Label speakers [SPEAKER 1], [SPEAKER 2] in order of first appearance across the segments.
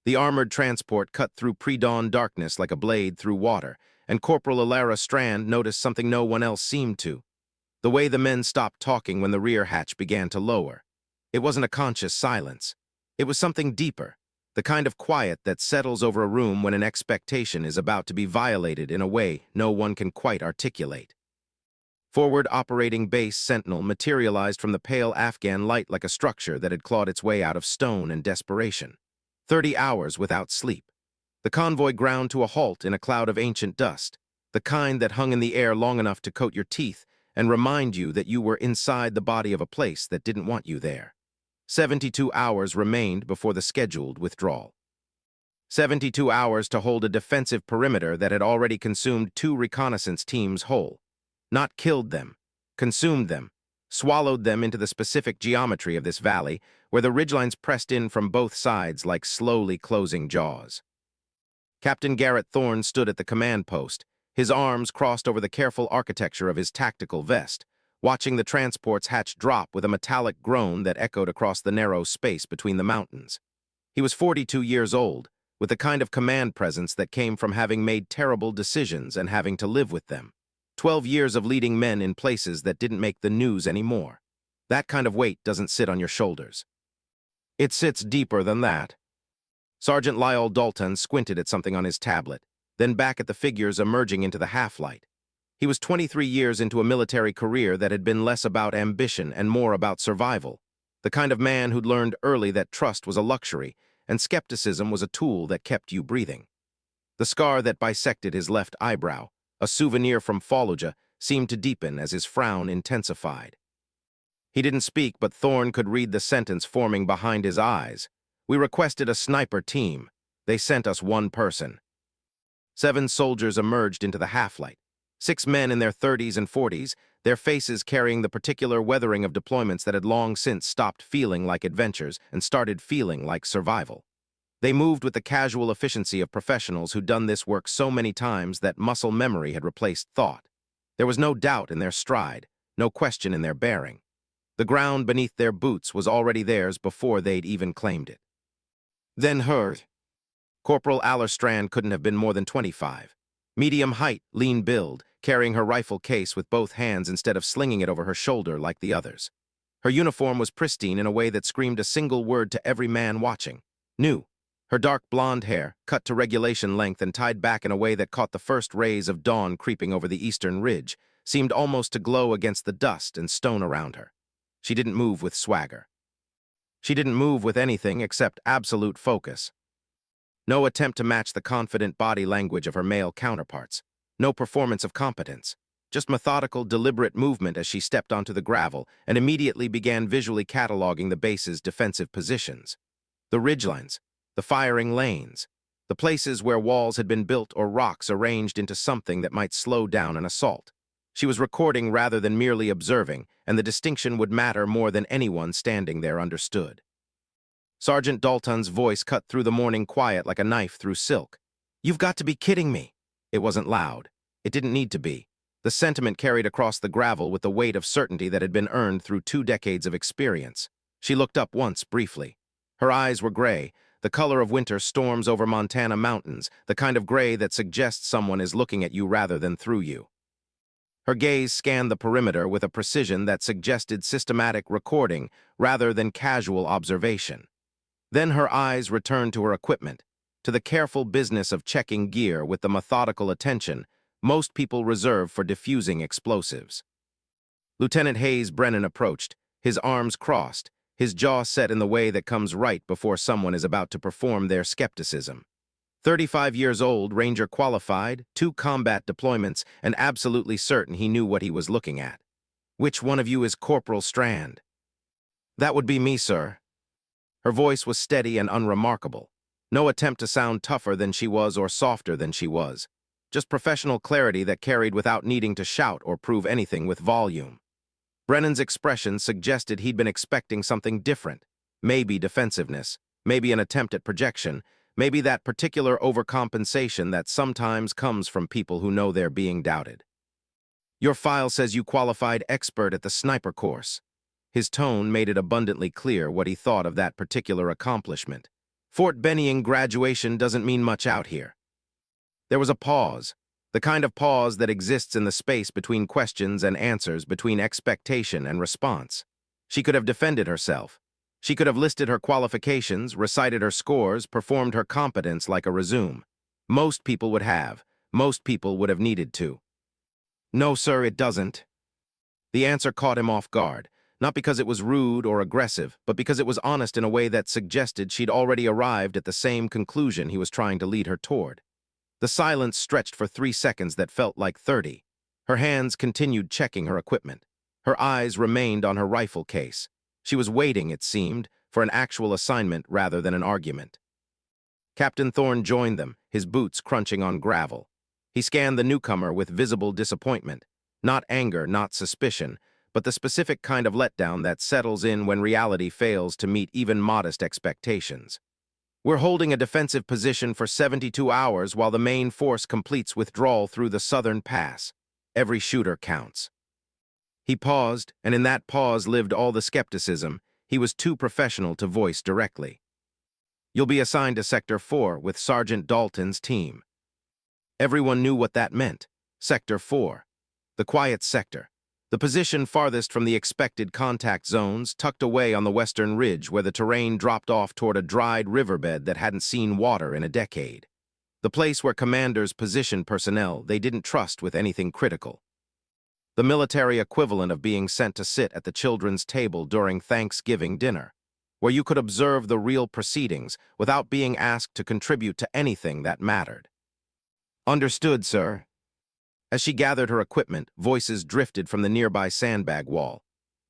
[SPEAKER 1] The armored transport cut through pre-dawn darkness like a blade through water, and Corporal Elara Strand noticed something no one else seemed to. The way the men stopped talking when the rear hatch began to lower. It wasn't a conscious silence. It was something deeper, the kind of quiet that settles over a room when an expectation is about to be violated in a way no one can quite articulate. Forward operating base Sentinel materialized from the pale Afghan light like a structure that had clawed its way out of stone and desperation. 30 hours without sleep. The convoy ground to a halt in a cloud of ancient dust, the kind that hung in the air long enough to coat your teeth and remind you that you were inside the body of a place that didn't want you there. 72 hours remained before the scheduled withdrawal. 72 hours to hold a defensive perimeter that had already consumed 2 reconnaissance teams whole. Not killed them, consumed them, swallowed them into the specific geometry of this valley, where the ridgelines pressed in from both sides like slowly closing jaws. Captain Garrett Thorne stood at the command post, his arms crossed over the careful architecture of his tactical vest, watching the transport's hatch drop with a metallic groan that echoed across the narrow space between the mountains. He was 42 years old, with the kind of command presence that came from having made terrible decisions and having to live with them. 12 years of leading men in places that didn't make the news anymore. That kind of weight doesn't sit on your shoulders. It sits deeper than that. Sergeant Lyle Dalton squinted at something on his tablet, then back at the figures emerging into the half-light. He was 23 years into a military career that had been less about ambition and more about survival, the kind of man who'd learned early that trust was a luxury and skepticism was a tool that kept you breathing. The scar that bisected his left eyebrow, a souvenir from Fallujah, seemed to deepen as his frown intensified. He didn't speak, but Thorne could read the sentence forming behind his eyes. We requested a sniper team. They sent us 1 person. 7 soldiers emerged into the half-light. 6 men in their 30s and 40s, their faces carrying the particular weathering of deployments that had long since stopped feeling like adventures and started feeling like survival. They moved with the casual efficiency of professionals who'd done this work so many times that muscle memory had replaced thought. There was no doubt in their stride, no question in their bearing. The ground beneath their boots was already theirs before they'd even claimed it. Then heard. Corporal Elara Strand couldn't have been more than 25. Medium height, lean build, carrying her rifle case with both hands instead of slinging it over her shoulder like the others. Her uniform was pristine in a way that screamed a single word to every man watching. New. Her dark blonde hair, cut to regulation length and tied back in a way that caught the first rays of dawn creeping over the eastern ridge, seemed almost to glow against the dust and stone around her. She didn't move with swagger. She didn't move with anything except absolute focus. No attempt to match the confident body language of her male counterparts. No performance of competence. Just methodical, deliberate movement as she stepped onto the gravel and immediately began visually cataloging the base's defensive positions. The ridgelines, the firing lanes, the places where walls had been built or rocks arranged into something that might slow down an assault. She was recording rather than merely observing, and the distinction would matter more than anyone standing there understood. Sergeant Dalton's voice cut through the morning quiet like a knife through silk. "You've got to be kidding me." It wasn't loud. It didn't need to be. The sentiment carried across the gravel with the weight of certainty that had been earned through 2 decades of experience. She looked up once, briefly. Her eyes were gray, the color of winter storms over Montana mountains, the kind of gray that suggests someone is looking at you rather than through you. Her gaze scanned the perimeter with a precision that suggested systematic recording rather than casual observation. Then her eyes returned to her equipment, to the careful business of checking gear with the methodical attention most people reserve for diffusing explosives. Lieutenant Hayes Brennan approached, his arms crossed, his jaw set in the way that comes right before someone is about to perform their skepticism. 35 years old, Ranger qualified, 2 combat deployments, and absolutely certain he knew what he was looking at. "Which one of you is Corporal Strand?" "That would be me, sir." Her voice was steady and unremarkable. No attempt to sound tougher than she was or softer than she was. Just professional clarity that carried without needing to shout or prove anything with volume. Brennan's expression suggested he'd been expecting something different. Maybe defensiveness, maybe an attempt at projection, maybe that particular overcompensation that sometimes comes from people who know they're being doubted. "Your file says you qualified expert at the sniper course." His tone made it abundantly clear what he thought of that particular accomplishment. Fort Benning graduation doesn't mean much out here. There was a pause, the kind of pause that exists in the space between questions and answers, between expectation and response. She could have defended herself. She could have listed her qualifications, recited her scores, performed her competence like a resume. Most people would have. Most people would have needed to. No, sir, it doesn't. The answer caught him off guard, not because it was rude or aggressive, but because it was honest in a way that suggested she'd already arrived at the same conclusion he was trying to lead her toward. The silence stretched for 3 seconds that felt like 30. Her hands continued checking her equipment. Her eyes remained on her rifle case. She was waiting, it seemed, for an actual assignment rather than an argument. Captain Thorne joined them, his boots crunching on gravel. He scanned the newcomer with visible disappointment. Not anger, not suspicion, but the specific kind of letdown that settles in when reality fails to meet even modest expectations. We're holding a defensive position for 72 hours while the main force completes withdrawal through the southern pass. Every shooter counts. He paused, and in that pause lived all the skepticism he was too professional to voice directly. You'll be assigned to Sector 4 with Sergeant Dalton's team. Everyone knew what that meant. Sector 4. The quiet sector. The position farthest from the expected contact zones, tucked away on the western ridge where the terrain dropped off toward a dried riverbed that hadn't seen water in a decade. The place where commanders positioned personnel they didn't trust with anything critical. The military equivalent of being sent to sit at the children's table during Thanksgiving dinner, where you could observe the real proceedings without being asked to contribute to anything that mattered. Understood, sir. As she gathered her equipment, voices drifted from the nearby sandbag wall.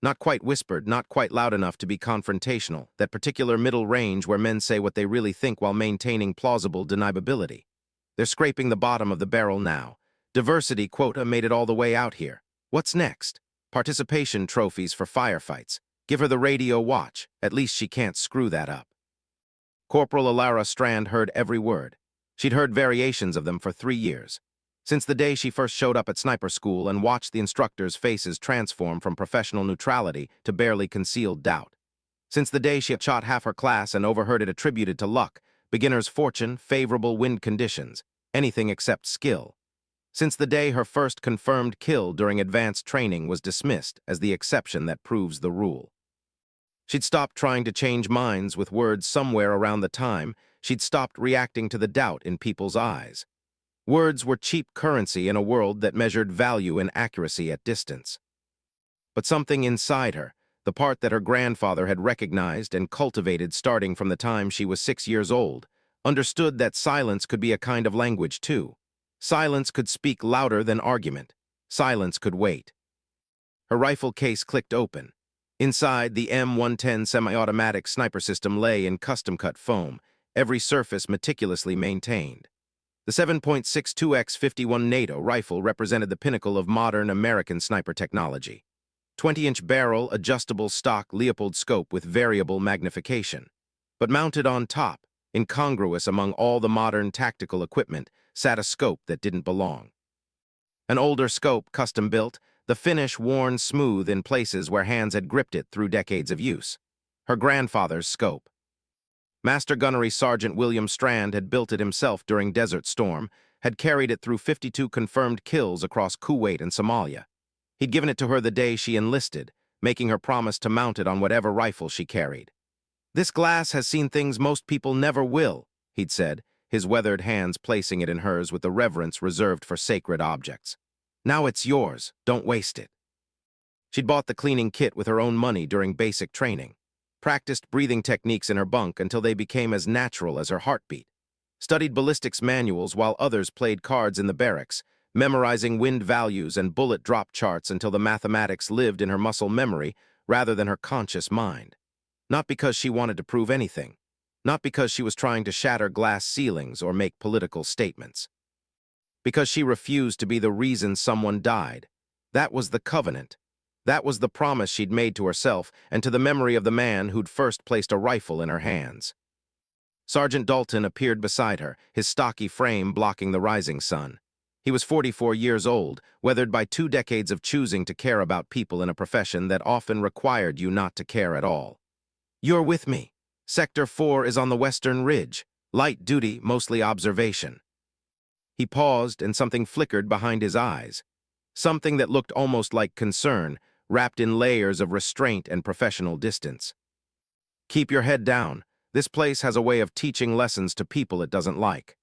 [SPEAKER 1] Not quite whispered, not quite loud enough to be confrontational, that particular middle range where men say what they really think while maintaining plausible deniability. They're scraping the bottom of the barrel now. Diversity quota made it all the way out here. What's next? Participation trophies for firefights. Give her the radio watch. At least she can't screw that up. Corporal Elara Strand heard every word. She'd heard variations of them for 3 years. Since the day she first showed up at sniper school and watched the instructors' faces transform from professional neutrality to barely concealed doubt. Since the day she had shot half her class and overheard it attributed to luck, beginner's fortune, favorable wind conditions, anything except skill. Since the day her first confirmed kill during advanced training was dismissed as the exception that proves the rule. She'd stopped trying to change minds with words somewhere around the time she'd stopped reacting to the doubt in people's eyes. Words were cheap currency in a world that measured value in accuracy at distance. But something inside her, the part that her grandfather had recognized and cultivated starting from the time she was 6 years old, understood that silence could be a kind of language too. Silence could speak louder than argument. Silence could wait. Her rifle case clicked open. Inside, the M110 semi-automatic sniper system lay in custom-cut foam, every surface meticulously maintained. The 7.62x51 NATO rifle represented the pinnacle of modern American sniper technology. 20-inch barrel, adjustable stock Leopold scope with variable magnification. But mounted on top, incongruous among all the modern tactical equipment, sat a scope that didn't belong. An older scope, custom-built, the finish worn smooth in places where hands had gripped it through decades of use. Her grandfather's scope. Master Gunnery Sergeant William Strand had built it himself during Desert Storm, had carried it through 52 confirmed kills across Kuwait and Somalia. He'd given it to her the day she enlisted, making her promise to mount it on whatever rifle she carried. "This glass has seen things most people never will," he'd said, his weathered hands placing it in hers with the reverence reserved for sacred objects. "Now it's yours. Don't waste it." She'd bought the cleaning kit with her own money during basic training, practiced breathing techniques in her bunk until they became as natural as her heartbeat, studied ballistics manuals while others played cards in the barracks, memorizing wind values and bullet drop charts until the mathematics lived in her muscle memory rather than her conscious mind. Not because she wanted to prove anything. Not because she was trying to shatter glass ceilings or make political statements. Because she refused to be the reason someone died. That was the covenant. That was the promise she'd made to herself and to the memory of the man who'd first placed a rifle in her hands. Sergeant Dalton appeared beside her, his stocky frame blocking the rising sun. He was 44 years old, weathered by 2 decades of choosing to care about people in a profession that often required you not to care at all. "You're with me." Sector 4 is on the western ridge. Light duty, mostly observation. He paused and something flickered behind his eyes. Something that looked almost like concern, wrapped in layers of restraint and professional distance. Keep your head down. This place has a way of teaching lessons to people it doesn't like.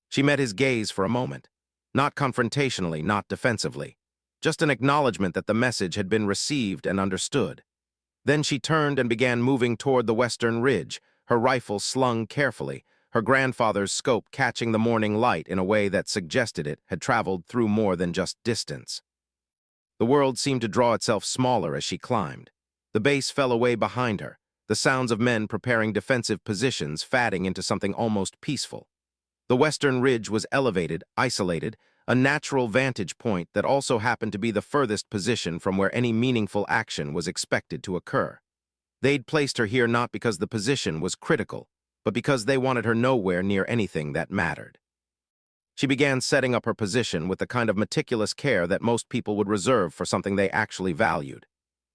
[SPEAKER 1] She met his gaze for a moment. Not confrontationally, not defensively. Just an acknowledgement that the message had been received and understood. Then she turned and began moving toward the western ridge, her rifle slung carefully, her grandfather's scope catching the morning light in a way that suggested it had traveled through more than just distance. The world seemed to draw itself smaller as she climbed. The base fell away behind her, the sounds of men preparing defensive positions fading into something almost peaceful. The western ridge was elevated, isolated, a natural vantage point that also happened to be the furthest position from where any meaningful action was expected to occur. They'd placed her here not because the position was critical, but because they wanted her nowhere near anything that mattered. She began setting up her position with the kind of meticulous care that most people would reserve for something they actually valued.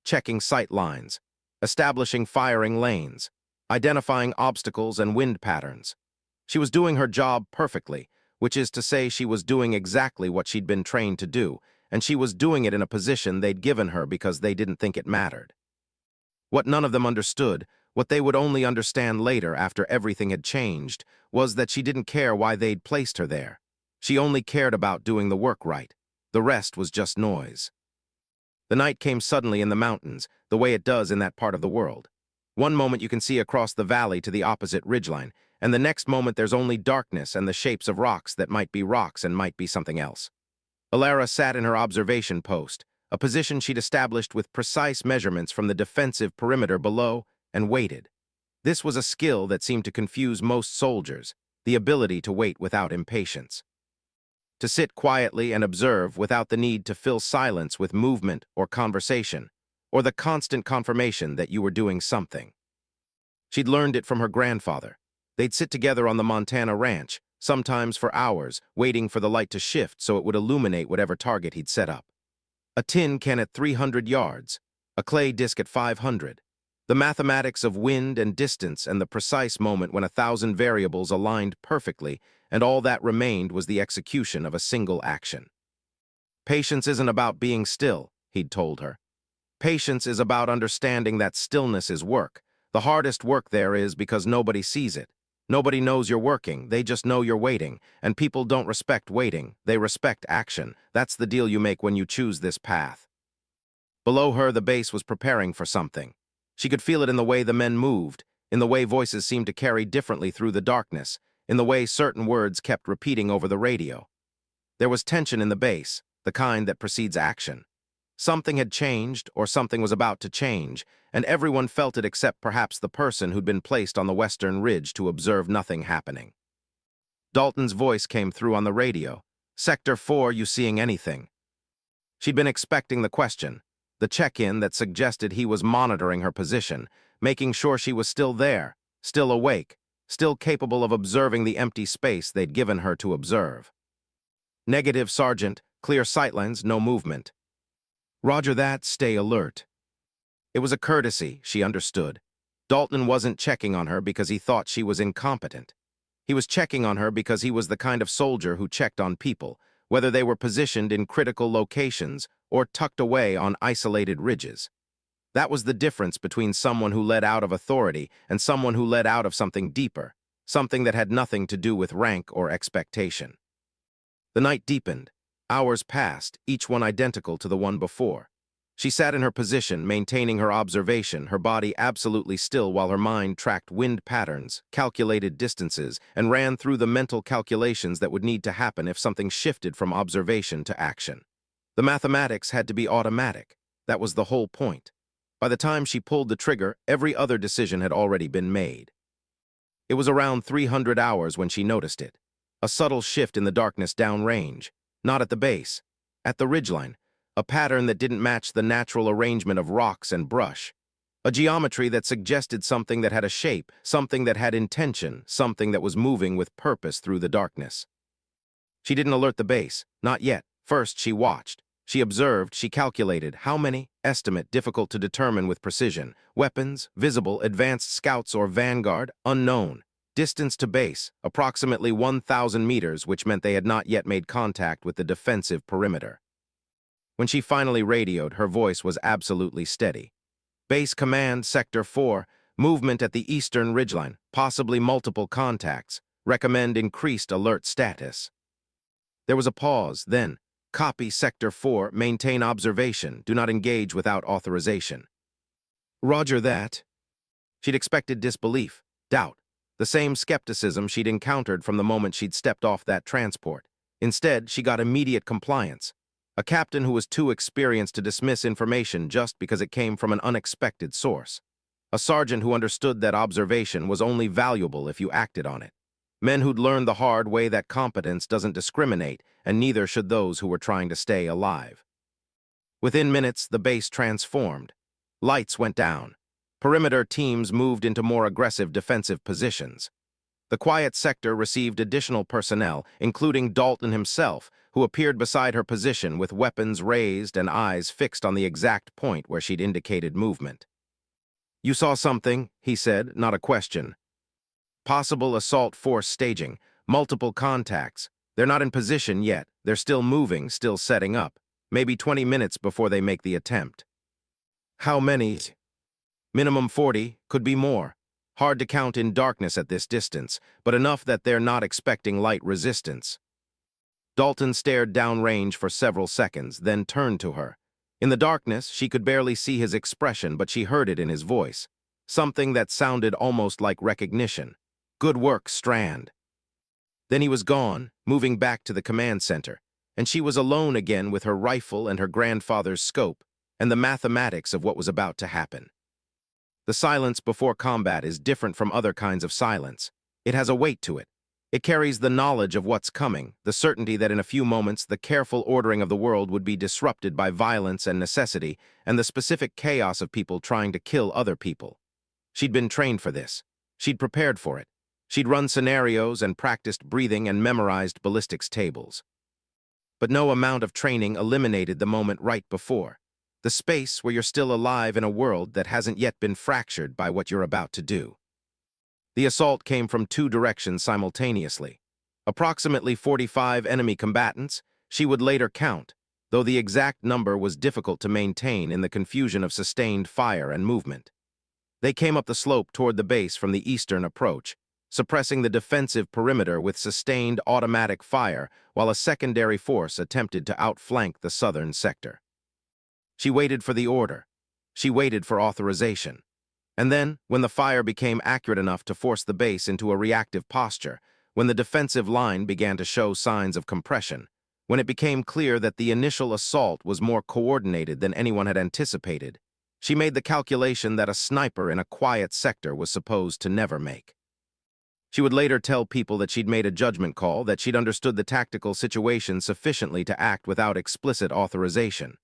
[SPEAKER 1] Checking sight lines, establishing firing lanes, identifying obstacles and wind patterns. She was doing her job perfectly, which is to say she was doing exactly what she'd been trained to do, and she was doing it in a position they'd given her because they didn't think it mattered. What none of them understood, what they would only understand later after everything had changed, was that she didn't care why they'd placed her there. She only cared about doing the work right. The rest was just noise. The night came suddenly in the mountains, the way it does in that part of the world. One moment you can see across the valley to the opposite ridgeline, and the next moment there's only darkness and the shapes of rocks that might be rocks and might be something else. Elara sat in her observation post, a position she'd established with precise measurements from the defensive perimeter below, and waited. This was a skill that seemed to confuse most soldiers, the ability to wait without impatience. To sit quietly and observe without the need to fill silence with movement or conversation, or the constant confirmation that you were doing something. She'd learned it from her grandfather. They'd sit together on the Montana ranch, sometimes for hours, waiting for the light to shift so it would illuminate whatever target he'd set up. A tin can at 300 yards, a clay disc at 500. The mathematics of wind and distance and the precise moment when 1,000 variables aligned perfectly, and all that remained was the execution of a single action. Patience isn't about being still, he'd told her. Patience is about understanding that stillness is work. The hardest work there is because nobody sees it. Nobody knows you're working, they just know you're waiting, and people don't respect waiting, they respect action. That's the deal you make when you choose this path. Below her, the base was preparing for something. She could feel it in the way the men moved, in the way voices seemed to carry differently through the darkness, in the way certain words kept repeating over the radio. There was tension in the base, the kind that precedes action. Something had changed, or something was about to change, and everyone felt it except perhaps the person who'd been placed on the western ridge to observe nothing happening. Dalton's voice came through on the radio. "Sector 4, you seeing anything?" She'd been expecting the question, the check-in that suggested he was monitoring her position, making sure she was still there, still awake, still capable of observing the empty space they'd given her to observe. "Negative, Sergeant. Clear sightlines, no movement." "Roger that, stay alert." It was a courtesy, she understood. Dalton wasn't checking on her because he thought she was incompetent. He was checking on her because he was the kind of soldier who checked on people, whether they were positioned in critical locations or tucked away on isolated ridges. That was the difference between someone who led out of authority and someone who led out of something deeper, something that had nothing to do with rank or expectation. The night deepened. Hours passed, each one identical to the one before. She sat in her position, maintaining her observation, her body absolutely still while her mind tracked wind patterns, calculated distances, and ran through the mental calculations that would need to happen if something shifted from observation to action. The mathematics had to be automatic. That was the whole point. By the time she pulled the trigger, every other decision had already been made. It was around 300 hours when she noticed it. A subtle shift in the darkness downrange. Not at the base, at the ridgeline, a pattern that didn't match the natural arrangement of rocks and brush. A geometry that suggested something that had a shape, something that had intention, something that was moving with purpose through the darkness. She didn't alert the base, not yet. First, she watched. She observed, she calculated how many, estimate difficult to determine with precision, weapons, visible, advanced scouts or vanguard, unknown. Distance to base, approximately 1,000 meters, which meant they had not yet made contact with the defensive perimeter. When she finally radioed, her voice was absolutely steady. Base Command, Sector 4, movement at the eastern ridgeline, possibly multiple contacts. Recommend increased alert status. There was a pause, then, copy Sector 4, maintain observation, do not engage without authorization. Roger that. She'd expected disbelief, doubt, the same skepticism she'd encountered from the moment she'd stepped off that transport. Instead, she got immediate compliance. A captain who was too experienced to dismiss information just because it came from an unexpected source. A sergeant who understood that observation was only valuable if you acted on it. Men who'd learned the hard way that competence doesn't discriminate, and neither should those who were trying to stay alive. Within minutes, the base transformed. Lights went down. Perimeter teams moved into more aggressive defensive positions. The quiet sector received additional personnel, including Dalton himself, who appeared beside her position with weapons raised and eyes fixed on the exact point where she'd indicated movement. "You saw something," he said, not a question. "Possible assault force staging, multiple contacts. They're not in position yet. They're still moving, still setting up. Maybe 20 minutes before they make the attempt." "How many?" "Minimum 40, could be more. Hard to count in darkness at this distance, but enough that they're not expecting light resistance." Dalton stared downrange for several seconds, then turned to her. In the darkness, she could barely see his expression, but she heard it in his voice. Something that sounded almost like recognition. "Good work, Strand." Then he was gone, moving back to the command center, and she was alone again with her rifle and her grandfather's scope, and the mathematics of what was about to happen. The silence before combat is different from other kinds of silence. It has a weight to it. It carries the knowledge of what's coming, the certainty that in a few moments the careful ordering of the world would be disrupted by violence and necessity, and the specific chaos of people trying to kill other people. She'd been trained for this. She'd prepared for it. She'd run scenarios and practiced breathing and memorized ballistics tables. But no amount of training eliminated the moment right before. The space where you're still alive in a world that hasn't yet been fractured by what you're about to do. The assault came from two directions simultaneously. Approximately 45 enemy combatants, she would later count, though the exact number was difficult to maintain in the confusion of sustained fire and movement. They came up the slope toward the base from the eastern approach, suppressing the defensive perimeter with sustained automatic fire while a secondary force attempted to outflank the southern sector. She waited for the order. She waited for authorization. And then, when the fire became accurate enough to force the base into a reactive posture, when the defensive line began to show signs of compression, when it became clear that the initial assault was more coordinated than anyone had anticipated, she made the calculation that a sniper in a quiet sector was supposed to never make. She would later tell people that she'd made a judgment call, that she'd understood the tactical situation sufficiently to act without explicit authorization.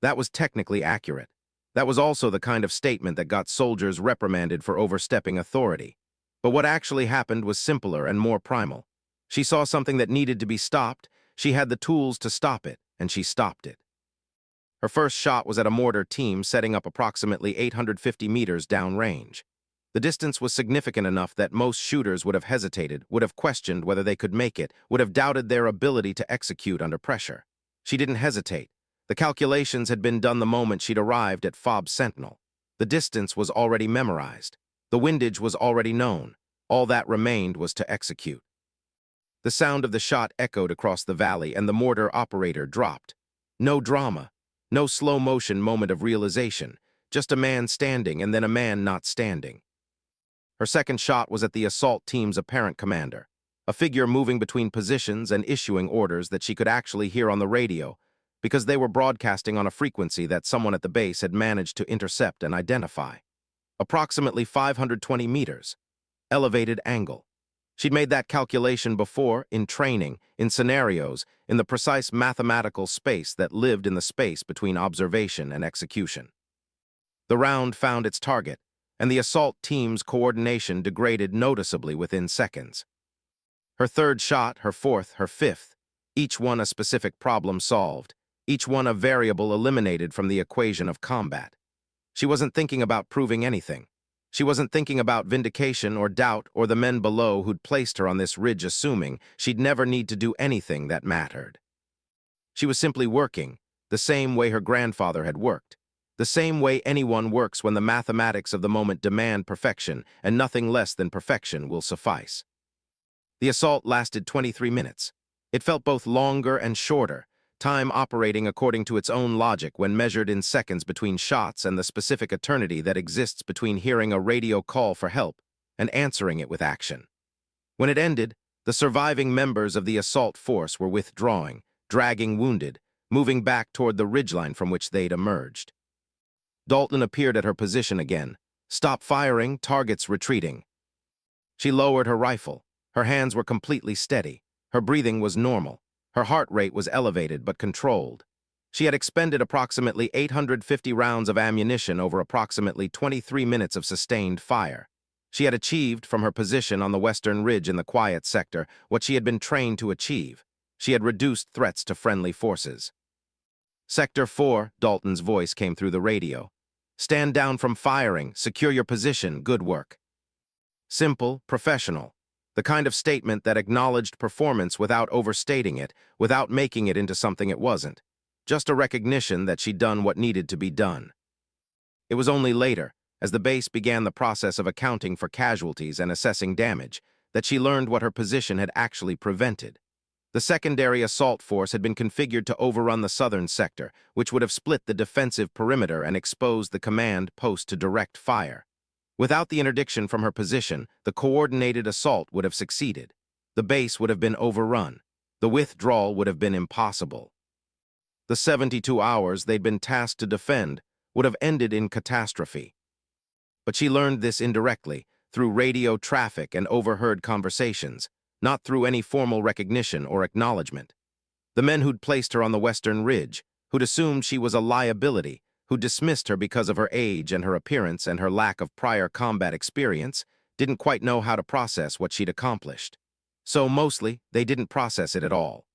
[SPEAKER 1] That was technically accurate. That was also the kind of statement that got soldiers reprimanded for overstepping authority. But what actually happened was simpler and more primal. She saw something that needed to be stopped, she had the tools to stop it, and she stopped it. Her first shot was at a mortar team setting up approximately 850 meters downrange. The distance was significant enough that most shooters would have hesitated, would have questioned whether they could make it, would have doubted their ability to execute under pressure. She didn't hesitate. The calculations had been done the moment she'd arrived at FOB Sentinel. The distance was already memorized. The windage was already known. All that remained was to execute. The sound of the shot echoed across the valley, and the mortar operator dropped. No drama. No slow-motion moment of realization. Just a man standing and then a man not standing. Her second shot was at the assault team's apparent commander, a figure moving between positions and issuing orders that she could actually hear on the radio, because they were broadcasting on a frequency that someone at the base had managed to intercept and identify. Approximately 520 meters. Elevated angle. She'd made that calculation before, in training, in scenarios, in the precise mathematical space that lived in the space between observation and execution. The round found its target, and the assault team's coordination degraded noticeably within seconds. Her third shot, her fourth, her fifth, each one a specific problem solved, each one a variable eliminated from the equation of combat. She wasn't thinking about proving anything. She wasn't thinking about vindication or doubt or the men below who'd placed her on this ridge assuming she'd never need to do anything that mattered. She was simply working, the same way her grandfather had worked, the same way anyone works when the mathematics of the moment demand perfection, and nothing less than perfection will suffice. The assault lasted 23 minutes. It felt both longer and shorter, time operating according to its own logic when measured in seconds between shots and the specific eternity that exists between hearing a radio call for help and answering it with action. When it ended, the surviving members of the assault force were withdrawing, dragging wounded, moving back toward the ridgeline from which they'd emerged. Dalton appeared at her position again. "Stop firing, targets retreating." She lowered her rifle. Her hands were completely steady. Her breathing was normal. Her heart rate was elevated but controlled. She had expended approximately 850 rounds of ammunition over approximately 23 minutes of sustained fire. She had achieved, from her position on the western ridge in the quiet sector, what she had been trained to achieve. She had reduced threats to friendly forces. "Sector 4, Dalton's voice came through the radio. "Stand down from firing, secure your position, good work." Simple, professional. The kind of statement that acknowledged performance without overstating it, without making it into something it wasn't. Just a recognition that she'd done what needed to be done. It was only later, as the base began the process of accounting for casualties and assessing damage, that she learned what her position had actually prevented. The secondary assault force had been configured to overrun the southern sector, which would have split the defensive perimeter and exposed the command post to direct fire. Without the interdiction from her position, the coordinated assault would have succeeded. The base would have been overrun. The withdrawal would have been impossible. The 72 hours they'd been tasked to defend would have ended in catastrophe. But she learned this indirectly, through radio traffic and overheard conversations, not through any formal recognition or acknowledgement. The men who'd placed her on the western ridge, who'd assumed she was a liability, who dismissed her because of her age and her appearance and her lack of prior combat experience, didn't quite know how to process what she'd accomplished. So mostly, they didn't process it at all.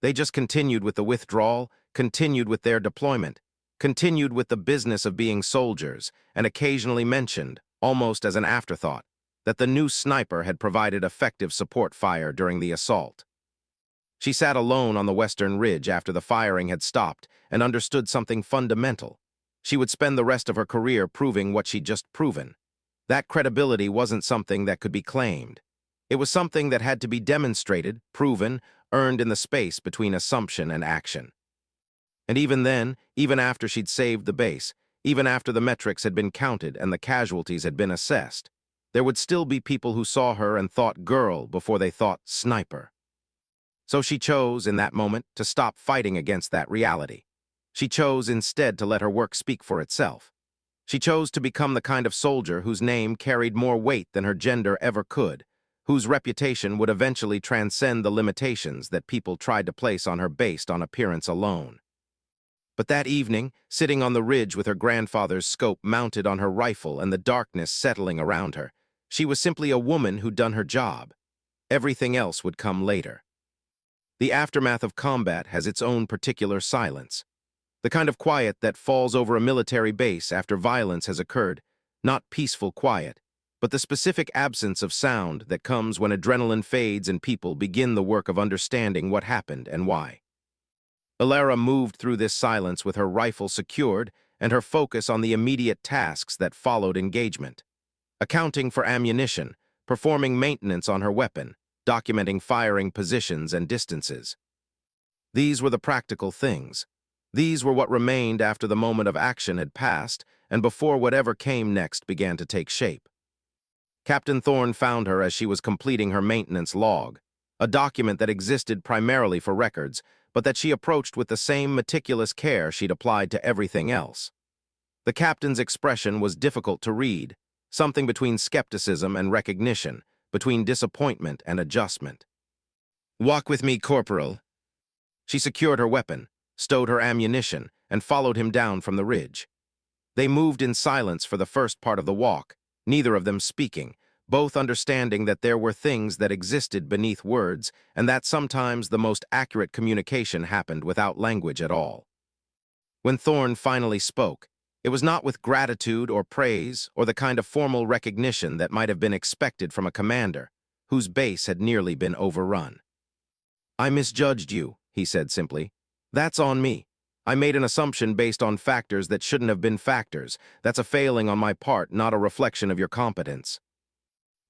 [SPEAKER 1] They just continued with the withdrawal, continued with their deployment, continued with the business of being soldiers, and occasionally mentioned, almost as an afterthought, that the new sniper had provided effective support fire during the assault. She sat alone on the western ridge after the firing had stopped and understood something fundamental. She would spend the rest of her career proving what she'd just proven. That credibility wasn't something that could be claimed. It was something that had to be demonstrated, proven, earned in the space between assumption and action. And even then, even after she'd saved the base, even after the metrics had been counted and the casualties had been assessed, there would still be people who saw her and thought girl before they thought sniper. So she chose, in that moment, to stop fighting against that reality. She chose instead to let her work speak for itself. She chose to become the kind of soldier whose name carried more weight than her gender ever could, whose reputation would eventually transcend the limitations that people tried to place on her based on appearance alone. But that evening, sitting on the ridge with her grandfather's scope mounted on her rifle and the darkness settling around her, she was simply a woman who'd done her job. Everything else would come later. The aftermath of combat has its own particular silence. The kind of quiet that falls over a military base after violence has occurred, not peaceful quiet, but the specific absence of sound that comes when adrenaline fades and people begin the work of understanding what happened and why. Elara moved through this silence with her rifle secured and her focus on the immediate tasks that followed engagement. Accounting for ammunition, performing maintenance on her weapon, documenting firing positions and distances. These were the practical things. These were what remained after the moment of action had passed and before whatever came next began to take shape. Captain Thorne found her as she was completing her maintenance log, a document that existed primarily for records, but that she approached with the same meticulous care she'd applied to everything else. The captain's expression was difficult to read, something between skepticism and recognition, between disappointment and adjustment. "Walk with me, Corporal." She secured her weapon, stowed her ammunition, and followed him down from the ridge. They moved in silence for the first part of the walk, neither of them speaking, both understanding that there were things that existed beneath words and that sometimes the most accurate communication happened without language at all. When Thorne finally spoke, it was not with gratitude or praise or the kind of formal recognition that might have been expected from a commander whose base had nearly been overrun. "I misjudged you," he said simply. "That's on me. I made an assumption based on factors that shouldn't have been factors. That's a failing on my part, not a reflection of your competence."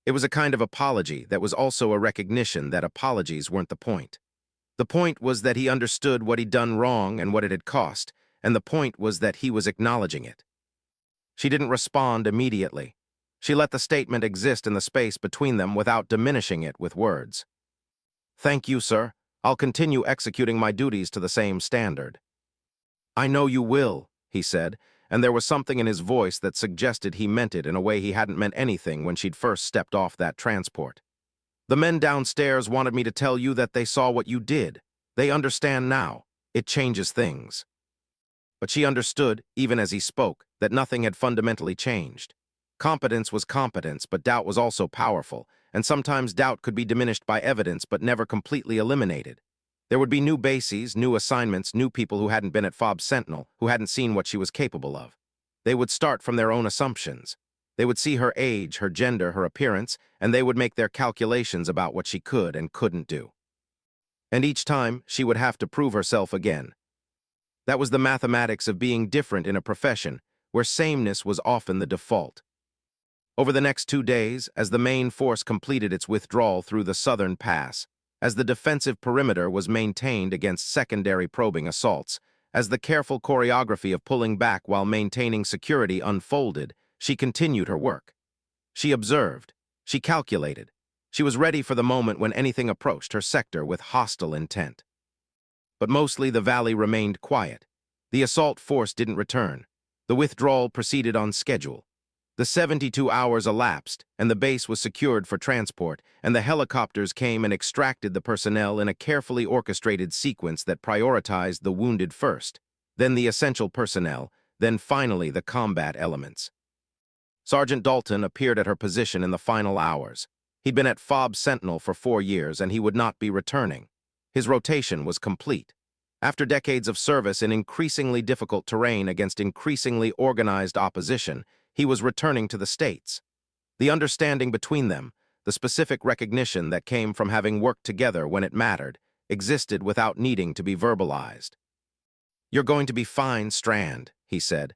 [SPEAKER 1] It was a kind of apology that was also a recognition that apologies weren't the point. The point was that he understood what he'd done wrong and what it had cost, and the point was that he was acknowledging it. She didn't respond immediately. She let the statement exist in the space between them without diminishing it with words. "Thank you, sir. I'll continue executing my duties to the same standard." "I know you will," he said, and there was something in his voice that suggested he meant it in a way he hadn't meant anything when she'd first stepped off that transport. "The men downstairs wanted me to tell you that they saw what you did. They understand now. It changes things." But she understood, even as he spoke, that nothing had fundamentally changed. Competence was competence, but doubt was also powerful, and sometimes doubt could be diminished by evidence but never completely eliminated. There would be new bases, new assignments, new people who hadn't been at FOB Sentinel, who hadn't seen what she was capable of. They would start from their own assumptions. They would see her age, her gender, her appearance, and they would make their calculations about what she could and couldn't do. And each time, she would have to prove herself again. That was the mathematics of being different in a profession, where sameness was often the default. Over the next 2 days, as the main force completed its withdrawal through the southern pass, as the defensive perimeter was maintained against secondary probing assaults, as the careful choreography of pulling back while maintaining security unfolded, she continued her work. She observed. She calculated. She was ready for the moment when anything approached her sector with hostile intent. But mostly the valley remained quiet. The assault force didn't return. The withdrawal proceeded on schedule. The 72 hours elapsed, and the base was secured for transport, and the helicopters came and extracted the personnel in a carefully orchestrated sequence that prioritized the wounded first, then the essential personnel, then finally the combat elements. Sergeant Dalton appeared at her position in the final hours. He'd been at FOB Sentinel for 4 years, and he would not be returning. His rotation was complete. After decades of service in increasingly difficult terrain against increasingly organized opposition, he was returning to the States. The understanding between them, the specific recognition that came from having worked together when it mattered, existed without needing to be verbalized. "You're going to be fine, Strand," he said.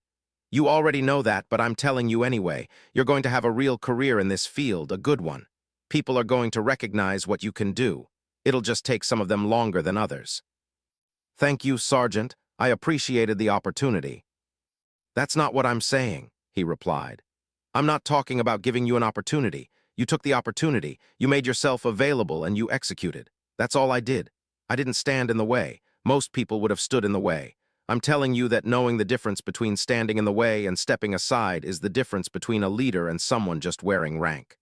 [SPEAKER 1] "You already know that, but I'm telling you anyway. You're going to have a real career in this field, a good one. People are going to recognize what you can do. It'll just take some of them longer than others." "Thank you, Sergeant. I appreciated the opportunity." "That's not what I'm saying," he replied. "I'm not talking about giving you an opportunity. You took the opportunity, you made yourself available, and you executed. That's all I did. I didn't stand in the way. Most people would have stood in the way. I'm telling you that knowing the difference between standing in the way and stepping aside is the difference between a leader and someone just wearing rank."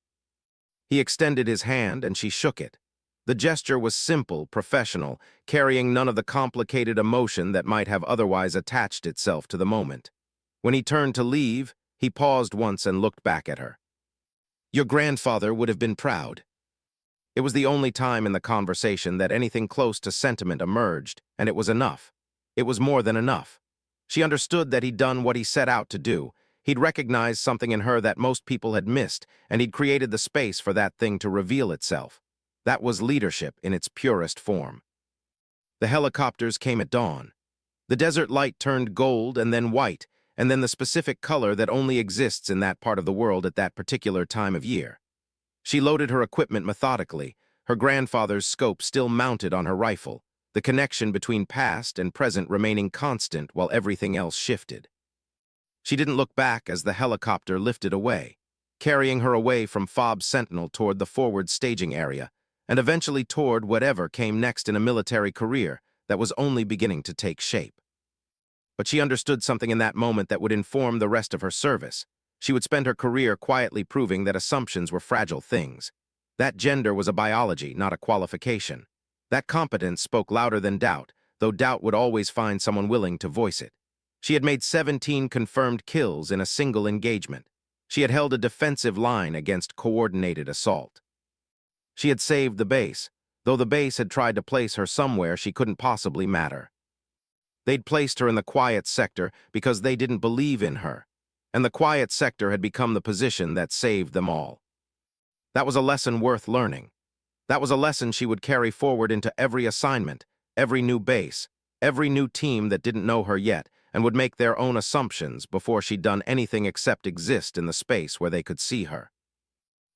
[SPEAKER 1] He extended his hand, and she shook it. The gesture was simple, professional, carrying none of the complicated emotion that might have otherwise attached itself to the moment. When he turned to leave, he paused once and looked back at her. "Your grandfather would have been proud." It was the only time in the conversation that anything close to sentiment emerged, and it was enough. It was more than enough. She understood that he'd done what he set out to do. He'd recognized something in her that most people had missed, and he'd created the space for that thing to reveal itself. That was leadership in its purest form. The helicopters came at dawn. The desert light turned gold and then white, and then the specific color that only exists in that part of the world at that particular time of year. She loaded her equipment methodically, her grandfather's scope still mounted on her rifle, the connection between past and present remaining constant while everything else shifted. She didn't look back as the helicopter lifted away, carrying her away from FOB Sentinel toward the forward staging area, and eventually toward whatever came next in a military career that was only beginning to take shape. But she understood something in that moment that would inform the rest of her service. She would spend her career quietly proving that assumptions were fragile things. That gender was a biology, not a qualification. That competence spoke louder than doubt, though doubt would always find someone willing to voice it. She had made 17 confirmed kills in a single engagement. She had held a defensive line against coordinated assault. She had saved the base, though the base had tried to place her somewhere she couldn't possibly matter. They'd placed her in the quiet sector because they didn't believe in her, and the quiet sector had become the position that saved them all. That was a lesson worth learning. That was a lesson she would carry forward into every assignment, every new base, every new team that didn't know her yet, and would make their own assumptions before she'd done anything except exist in the space where they could see her.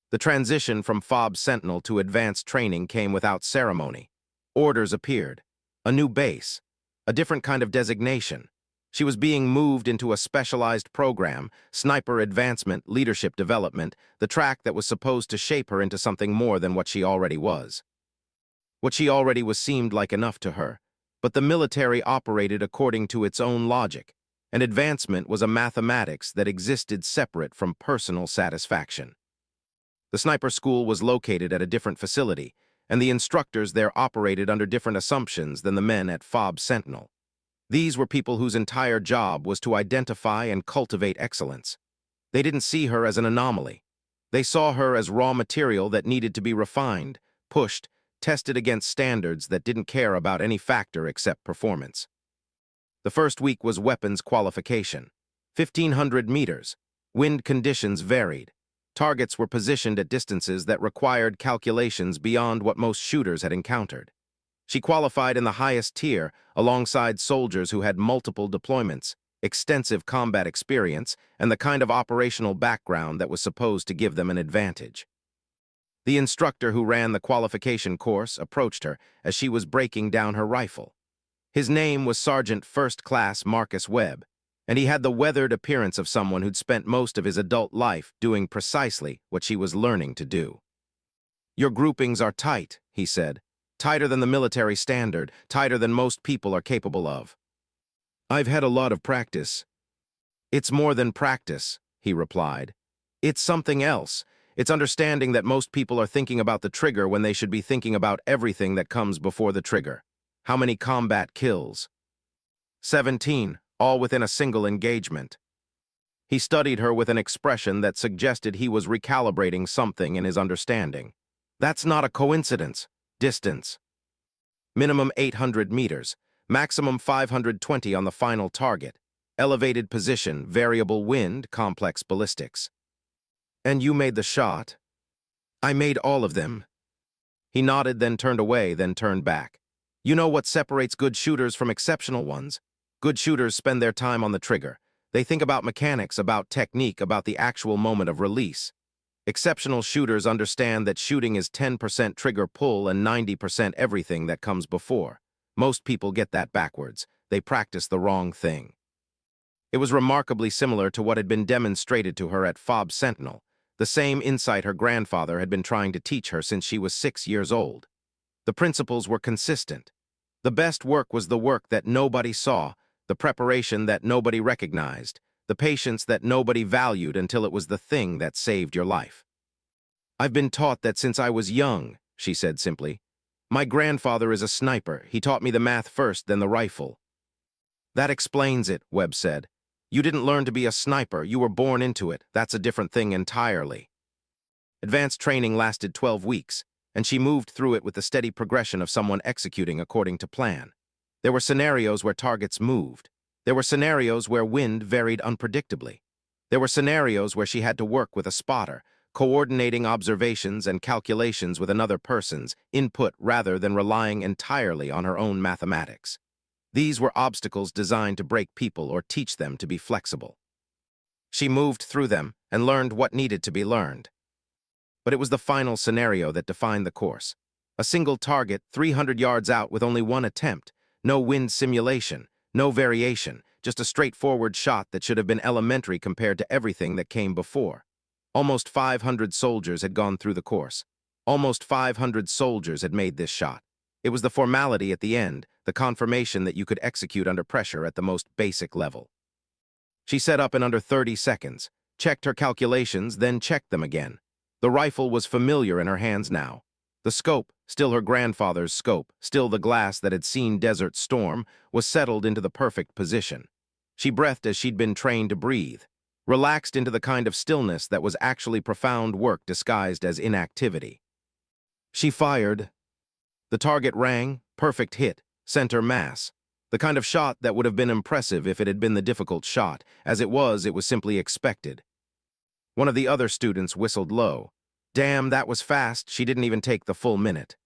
[SPEAKER 1] The transition from FOB Sentinel to advanced training came without ceremony. Orders appeared. A new base. A different kind of designation. She was being moved into a specialized program, sniper advancement, leadership development, the track that was supposed to shape her into something more than what she already was. What she already was seemed like enough to her, but the military operated according to its own logic, and advancement was a mathematics that existed separate from personal satisfaction. The sniper school was located at a different facility, and the instructors there operated under different assumptions than the men at FOB Sentinel. These were people whose entire job was to identify and cultivate excellence. They didn't see her as an anomaly. They saw her as raw material that needed to be refined, pushed, tested against standards that didn't care about any factor except performance. The first week was weapons qualification. 1,500 meters. Wind conditions varied. Targets were positioned at distances that required calculations beyond what most shooters had encountered. She qualified in the highest tier alongside soldiers who had multiple deployments, extensive combat experience, and the kind of operational background that was supposed to give them an advantage. The instructor who ran the qualification course approached her as she was breaking down her rifle. His name was Sergeant First Class Marcus Webb, and he had the weathered appearance of someone who'd spent most of his adult life doing precisely what she was learning to do. "Your groupings are tight," he said. "Tighter than the military standard, tighter than most people are capable of." "I've had a lot of practice." "It's more than practice," he replied. "It's something else. It's understanding that most people are thinking about the trigger when they should be thinking about everything that comes before the trigger. How many combat kills?" 17, all within a single engagement. He studied her with an expression that suggested he was recalibrating something in his understanding. "That's not a coincidence. Distance. Minimum 800 meters, maximum 520 on the final target. Elevated position, variable wind, complex ballistics." "And you made the shot?" "I made all of them." He nodded, then turned away, then turned back. "You know what separates good shooters from exceptional ones? Good shooters spend their time on the trigger. They think about mechanics, about technique, about the actual moment of release. Exceptional shooters understand that shooting is 10% trigger pull and 90% everything that comes before. Most people get that backwards. They practice the wrong thing." It was remarkably similar to what had been demonstrated to her at FOB Sentinel, the same insight her grandfather had been trying to teach her since she was 6 years old. The principles were consistent. The best work was the work that nobody saw, the preparation that nobody recognized, the patience that nobody valued until it was the thing that saved your life. "I've been taught that since I was young," she said simply. "My grandfather is a sniper. He taught me the math first, then the rifle." "That explains it," Webb said. "You didn't learn to be a sniper. You were born into it. That's a different thing entirely." Advanced training lasted 12 weeks, and she moved through it with the steady progression of someone executing according to plan. There were scenarios where targets moved. There were scenarios where wind varied unpredictably. There were scenarios where she had to work with a spotter, coordinating observations and calculations with another person's input rather than relying entirely on her own mathematics. These were obstacles designed to break people or teach them to be flexible. She moved through them and learned what needed to be learned. But it was the final scenario that defined the course. A single target 300 yards out with only one attempt, no wind simulation, no variation, just a straightforward shot that should have been elementary compared to everything that came before. Almost 500 soldiers had gone through the course. Almost 500 soldiers had made this shot. It was the formality at the end, the confirmation that you could execute under pressure at the most basic level. She set up in under 30 seconds, checked her calculations, then checked them again. The rifle was familiar in her hands now. The scope, still her grandfather's scope, still the glass that had seen Desert Storm, was settled into the perfect position. She breathed as she'd been trained to breathe. relaxed into the kind of stillness that was actually profound work disguised as inactivity. She fired. The target rang, perfect hit, center mass. The kind of shot that would have been impressive if it had been the difficult shot. As it was simply expected. One of the other students whistled low. Damn, that was fast. She didn't even take the full minute.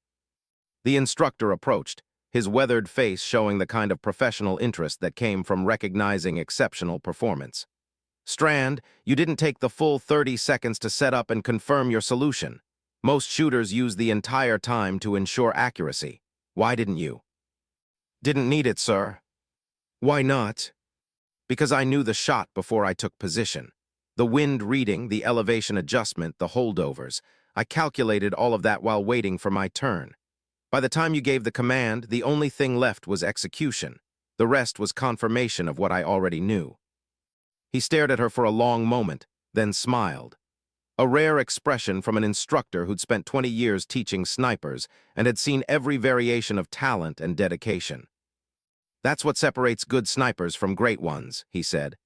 [SPEAKER 1] The instructor approached, his weathered face showing the kind of professional interest that came from recognizing exceptional performance. Strand, you didn't take the full 30 seconds to set up and confirm your solution. Most shooters use the entire time to ensure accuracy. Why didn't you? Didn't need it, sir. Why not? Because I knew the shot before I took position. The wind reading, the elevation adjustment, the holdovers. I calculated all of that while waiting for my turn. By the time you gave the command, the only thing left was execution. The rest was confirmation of what I already knew. He stared at her for a long moment, then smiled. A rare expression from an instructor who'd spent 20 years teaching snipers and had seen every variation of talent and dedication. That's what separates good snipers from great ones, he said.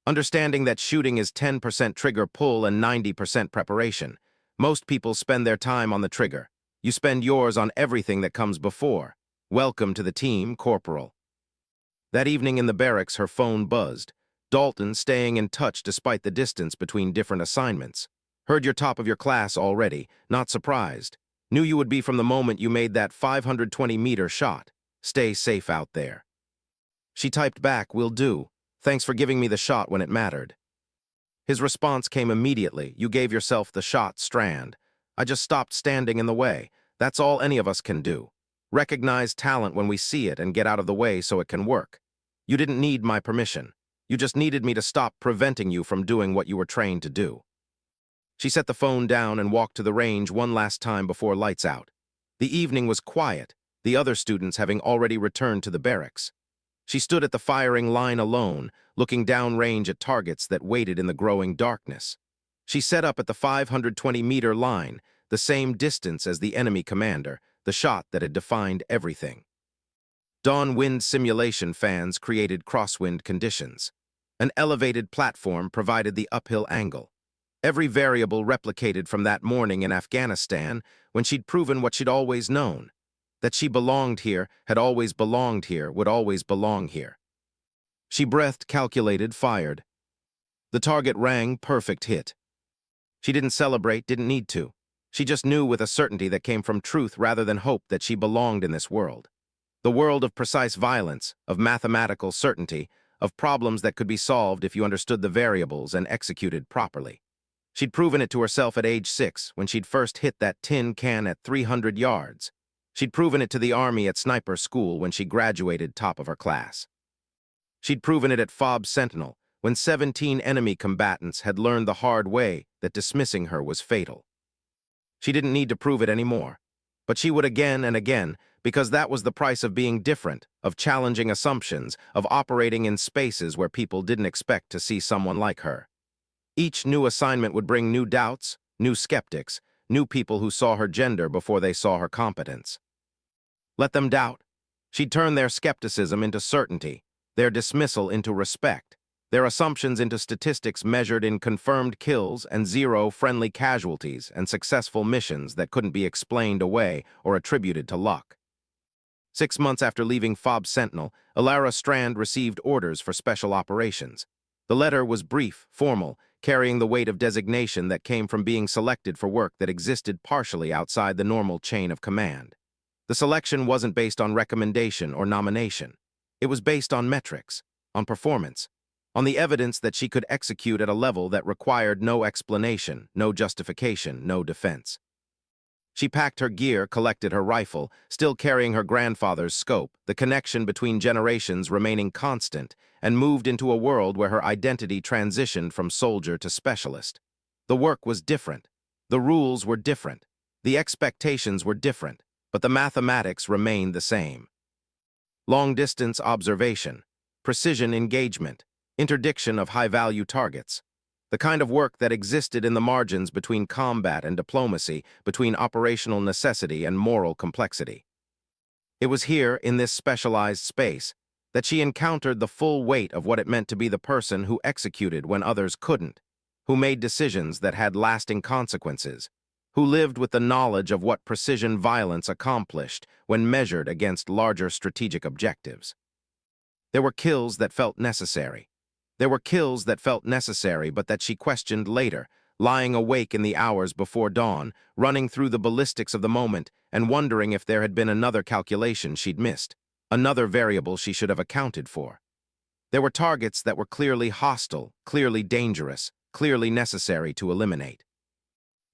[SPEAKER 1] Understanding that shooting is 10% trigger pull and 90% preparation. Most people spend their time on the trigger. You spend yours on everything that comes before. Welcome to the team, Corporal. That evening in the barracks, her phone buzzed. Dalton, staying in touch despite the distance between different assignments. Heard you're top of your class already, not surprised. Knew you would be from the moment you made that 520-meter shot. Stay safe out there. She typed back, will do. Thanks for giving me the shot when it mattered. His response came immediately. You gave yourself the shot, Strand. I just stopped standing in the way. That's all any of us can do. Recognize talent when we see it and get out of the way so it can work. You didn't need my permission. You just needed me to stop preventing you from doing what you were trained to do. She set the phone down and walked to the range one last time before lights out. The evening was quiet, the other students having already returned to the barracks. She stood at the firing line alone, looking downrange at targets that waited in the growing darkness. She set up at the 520-meter line, the same distance as the enemy commander, the shot that had defined everything. Dawn wind simulation fans created crosswind conditions. An elevated platform provided the uphill angle. Every variable replicated from that morning in Afghanistan when she'd proven what she'd always known. That she belonged here, had always belonged here, would always belong here. She breathed, calculated, fired. The target rang, perfect hit. She didn't celebrate, didn't need to. She just knew with a certainty that came from truth rather than hope that she belonged in this world. The world of precise violence, of mathematical certainty, of problems that could be solved if you understood the variables and executed properly. She'd proven it to herself at age 6 when she'd first hit that tin can at 300 yards. She'd proven it to the Army at sniper school when she graduated top of her class. She'd proven it at FOB Sentinel when 17 enemy combatants had learned the hard way that dismissing her was fatal. She didn't need to prove it anymore, but she would again and again, because that was the price of being different, of challenging assumptions, of operating in spaces where people didn't expect to see someone like her. Each new assignment would bring new doubts, new skeptics, new people who saw her gender before they saw her competence. Let them doubt. She'd turn their skepticism into certainty, their dismissal into respect, their assumptions into statistics measured in confirmed kills and 0 friendly casualties and successful missions that couldn't be explained away or attributed to luck. 6 months after leaving FOB Sentinel, Elara Strand received orders for special operations. The letter was brief, formal, carrying the weight of designation that came from being selected for work that existed partially outside the normal chain of command. The selection wasn't based on recommendation or nomination. It was based on metrics, on performance, on the evidence that she could execute at a level that required no explanation, no justification, no defense. She packed her gear, collected her rifle, still carrying her grandfather's scope, the connection between generations remaining constant, and moved into a world where her identity transitioned from soldier to specialist. The work was different. The rules were different. The expectations were different, but the mathematics remained the same. Long-distance observation, precision engagement, interdiction of high-value targets. The kind of work that existed in the margins between combat and diplomacy, between operational necessity and moral complexity. It was here, in this specialized space, that she encountered the full weight of what it meant to be the person who executed when others couldn't, who made decisions that had lasting consequences, who lived with the knowledge of what precision violence accomplished when measured against larger strategic objectives. There were kills that felt necessary. There were kills that felt necessary but that she questioned later, lying awake in the hours before dawn, running through the ballistics of the moment and wondering if there had been another calculation she'd missed, another variable she should have accounted for. There were targets that were clearly hostile, clearly dangerous, clearly necessary to eliminate.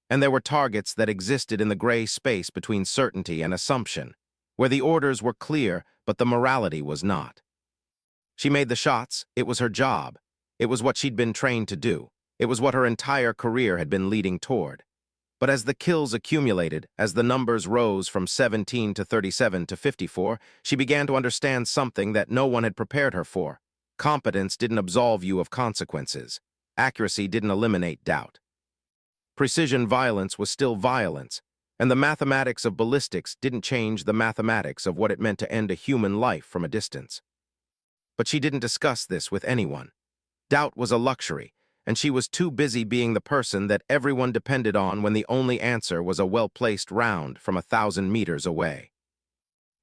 [SPEAKER 1] And there were targets that existed in the gray space between certainty and assumption, where the orders were clear but the morality was not. She made the shots. It was her job. It was what she'd been trained to do. It was what her entire career had been leading toward. But as the kills accumulated, as the numbers rose from 17 to 37 to 54, she began to understand something that no one had prepared her for. Competence didn't absolve you of consequences. Accuracy didn't eliminate doubt. Precision violence was still violence, and the mathematics of ballistics didn't change the mathematics of what it meant to end a human life from a distance. But she didn't discuss this with anyone. Doubt was a luxury, and she was too busy being the person that everyone depended on when the only answer was a well-placed round from 1,000 meters away.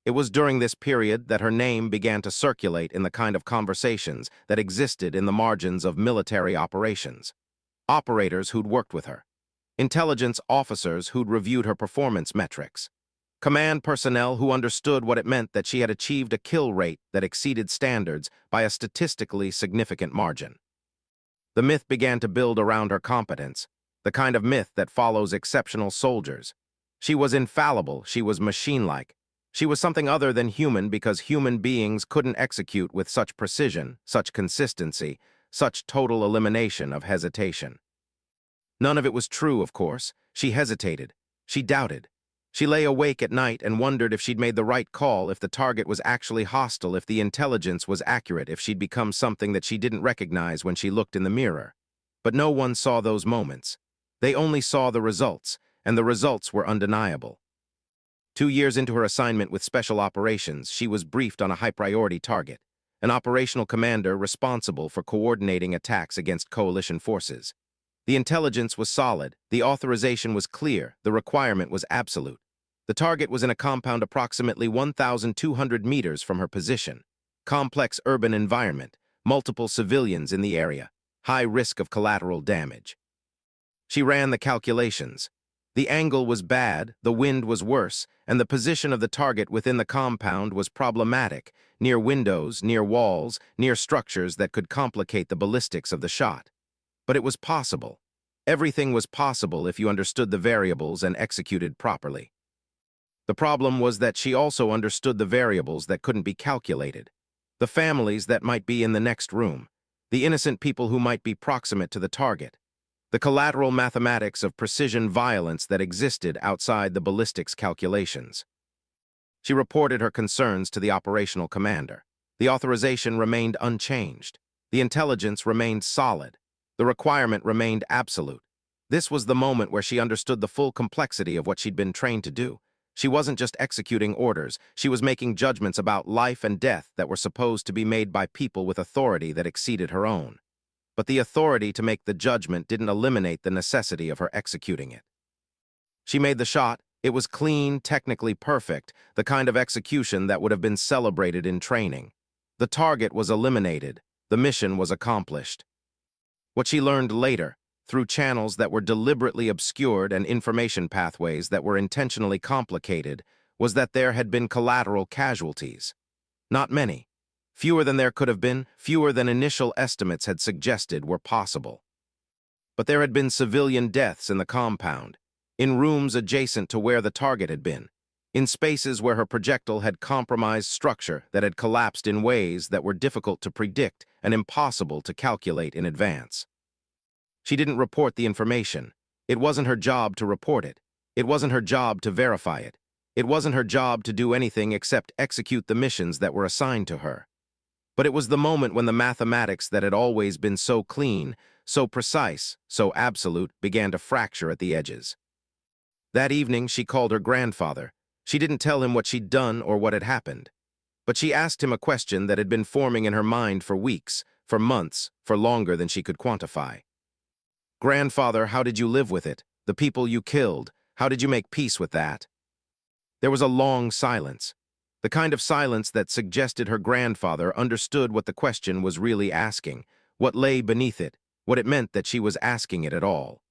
[SPEAKER 1] It was during this period that her name began to circulate in the kind of conversations that existed in the margins of military operations. Operators who'd worked with her. Intelligence officers who'd reviewed her performance metrics. Command personnel who understood what it meant that she had achieved a kill rate that exceeded standards by a statistically significant margin. The myth began to build around her competence, the kind of myth that follows exceptional soldiers. She was infallible, she was machine-like. She was something other than human because human beings couldn't execute with such precision, such consistency, such total elimination of hesitation. None of it was true, of course. She hesitated. She doubted. She lay awake at night and wondered if she'd made the right call, if the target was actually hostile, if the intelligence was accurate, if she'd become something that she didn't recognize when she looked in the mirror. But no one saw those moments. They only saw the results, and the results were undeniable. 2 years into her assignment with Special Operations, she was briefed on a high-priority target, an operational commander responsible for coordinating attacks against coalition forces. The intelligence was solid, the authorization was clear, the requirement was absolute. The target was in a compound approximately 1,200 meters from her position. Complex urban environment, multiple civilians in the area, high risk of collateral damage. She ran the calculations. The angle was bad, the wind was worse, and the position of the target within the compound was problematic, near windows, near walls, near structures that could complicate the ballistics of the shot. But it was possible. Everything was possible if you understood the variables and executed properly. The problem was that she also understood the variables that couldn't be calculated. The families that might be in the next room. The innocent people who might be proximate to the target. The collateral mathematics of precision violence that existed outside the ballistics calculations. She reported her concerns to the operational commander. The authorization remained unchanged. The intelligence remained solid. The requirement remained absolute. This was the moment where she understood the full complexity of what she'd been trained to do. She wasn't just executing orders, she was making judgments about life and death that were supposed to be made by people with authority that exceeded her own. But the authority to make the judgment didn't eliminate the necessity of her executing it. She made the shot. It was clean, technically perfect, the kind of execution that would have been celebrated in training. The target was eliminated. The mission was accomplished. What she learned later, through channels that were deliberately obscured and information pathways that were intentionally complicated, was that there had been collateral casualties. Not many. Fewer than there could have been, fewer than initial estimates had suggested were possible. But there had been civilian deaths in the compound, in rooms adjacent to where the target had been, in spaces where her projectile had compromised structure that had collapsed in ways that were difficult to predict and impossible to calculate in advance. She didn't report the information. It wasn't her job to report it. It wasn't her job to verify it. It wasn't her job to do anything except execute the missions that were assigned to her. But it was the moment when the mathematics that had always been so clean, so precise, so absolute, began to fracture at the edges. That evening, she called her grandfather. She didn't tell him what she'd done or what had happened. But she asked him a question that had been forming in her mind for weeks, for months, for longer than she could quantify. "Grandfather, how did you live with it? The people you killed, how did you make peace with that?" There was a long silence, the kind of silence that suggested her grandfather understood what the question was really asking, what lay beneath it, what it meant that she was asking it at all.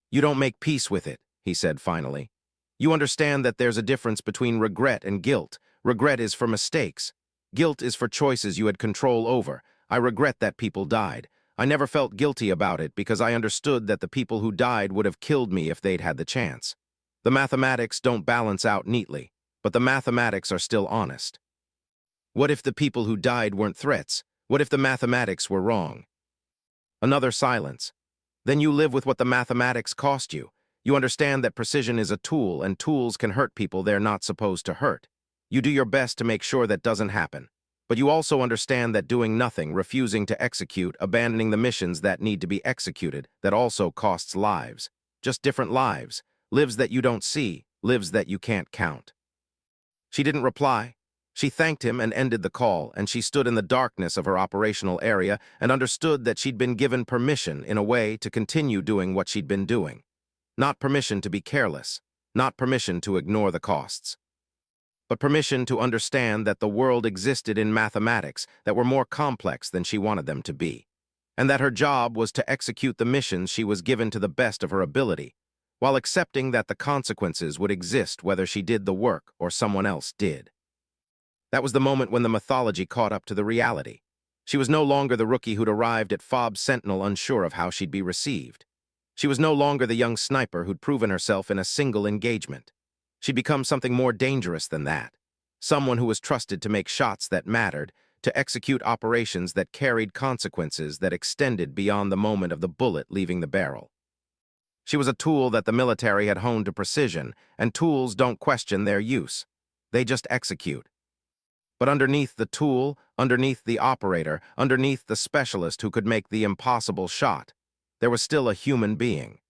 [SPEAKER 1] "You don't make peace with it," he said finally. "You understand that there's a difference between regret and guilt. Regret is for mistakes. Guilt is for choices you had control over. I regret that people died. I never felt guilty about it because I understood that the people who died would have killed me if they'd had the chance. The mathematics don't balance out neatly, but the mathematics are still honest. What if the people who died weren't threats? What if the mathematics were wrong?" Another silence. "Then you live with what the mathematics cost you. You understand that precision is a tool, and tools can hurt people they're not supposed to hurt. You do your best to make sure that doesn't happen. But you also understand that doing nothing, refusing to execute, abandoning the missions that need to be executed, that also costs lives. Just different lives. Lives that you don't see, lives that you can't count." She didn't reply. She thanked him and ended the call, and she stood in the darkness of her operational area and understood that she'd been given permission, in a way, to continue doing what she'd been doing. Not permission to be careless, not permission to ignore the costs, but permission to understand that the world existed in mathematics that were more complex than she wanted them to be, and that her job was to execute the missions she was given to the best of her ability, while accepting that the consequences would exist whether she did the work or someone else did. That was the moment when the mythology caught up to the reality. She was no longer the rookie who'd arrived at FOB Sentinel unsure of how she'd be received. She was no longer the young sniper who'd proven herself in a single engagement. She'd become something more dangerous than that. Someone who was trusted to make shots that mattered, to execute operations that carried consequences that extended beyond the moment of the bullet leaving the barrel. She was a tool that the military had honed to precision, and tools don't question their use. They just execute. But underneath the tool, underneath the operator, underneath the specialist who could make the impossible shot, there was still a human being.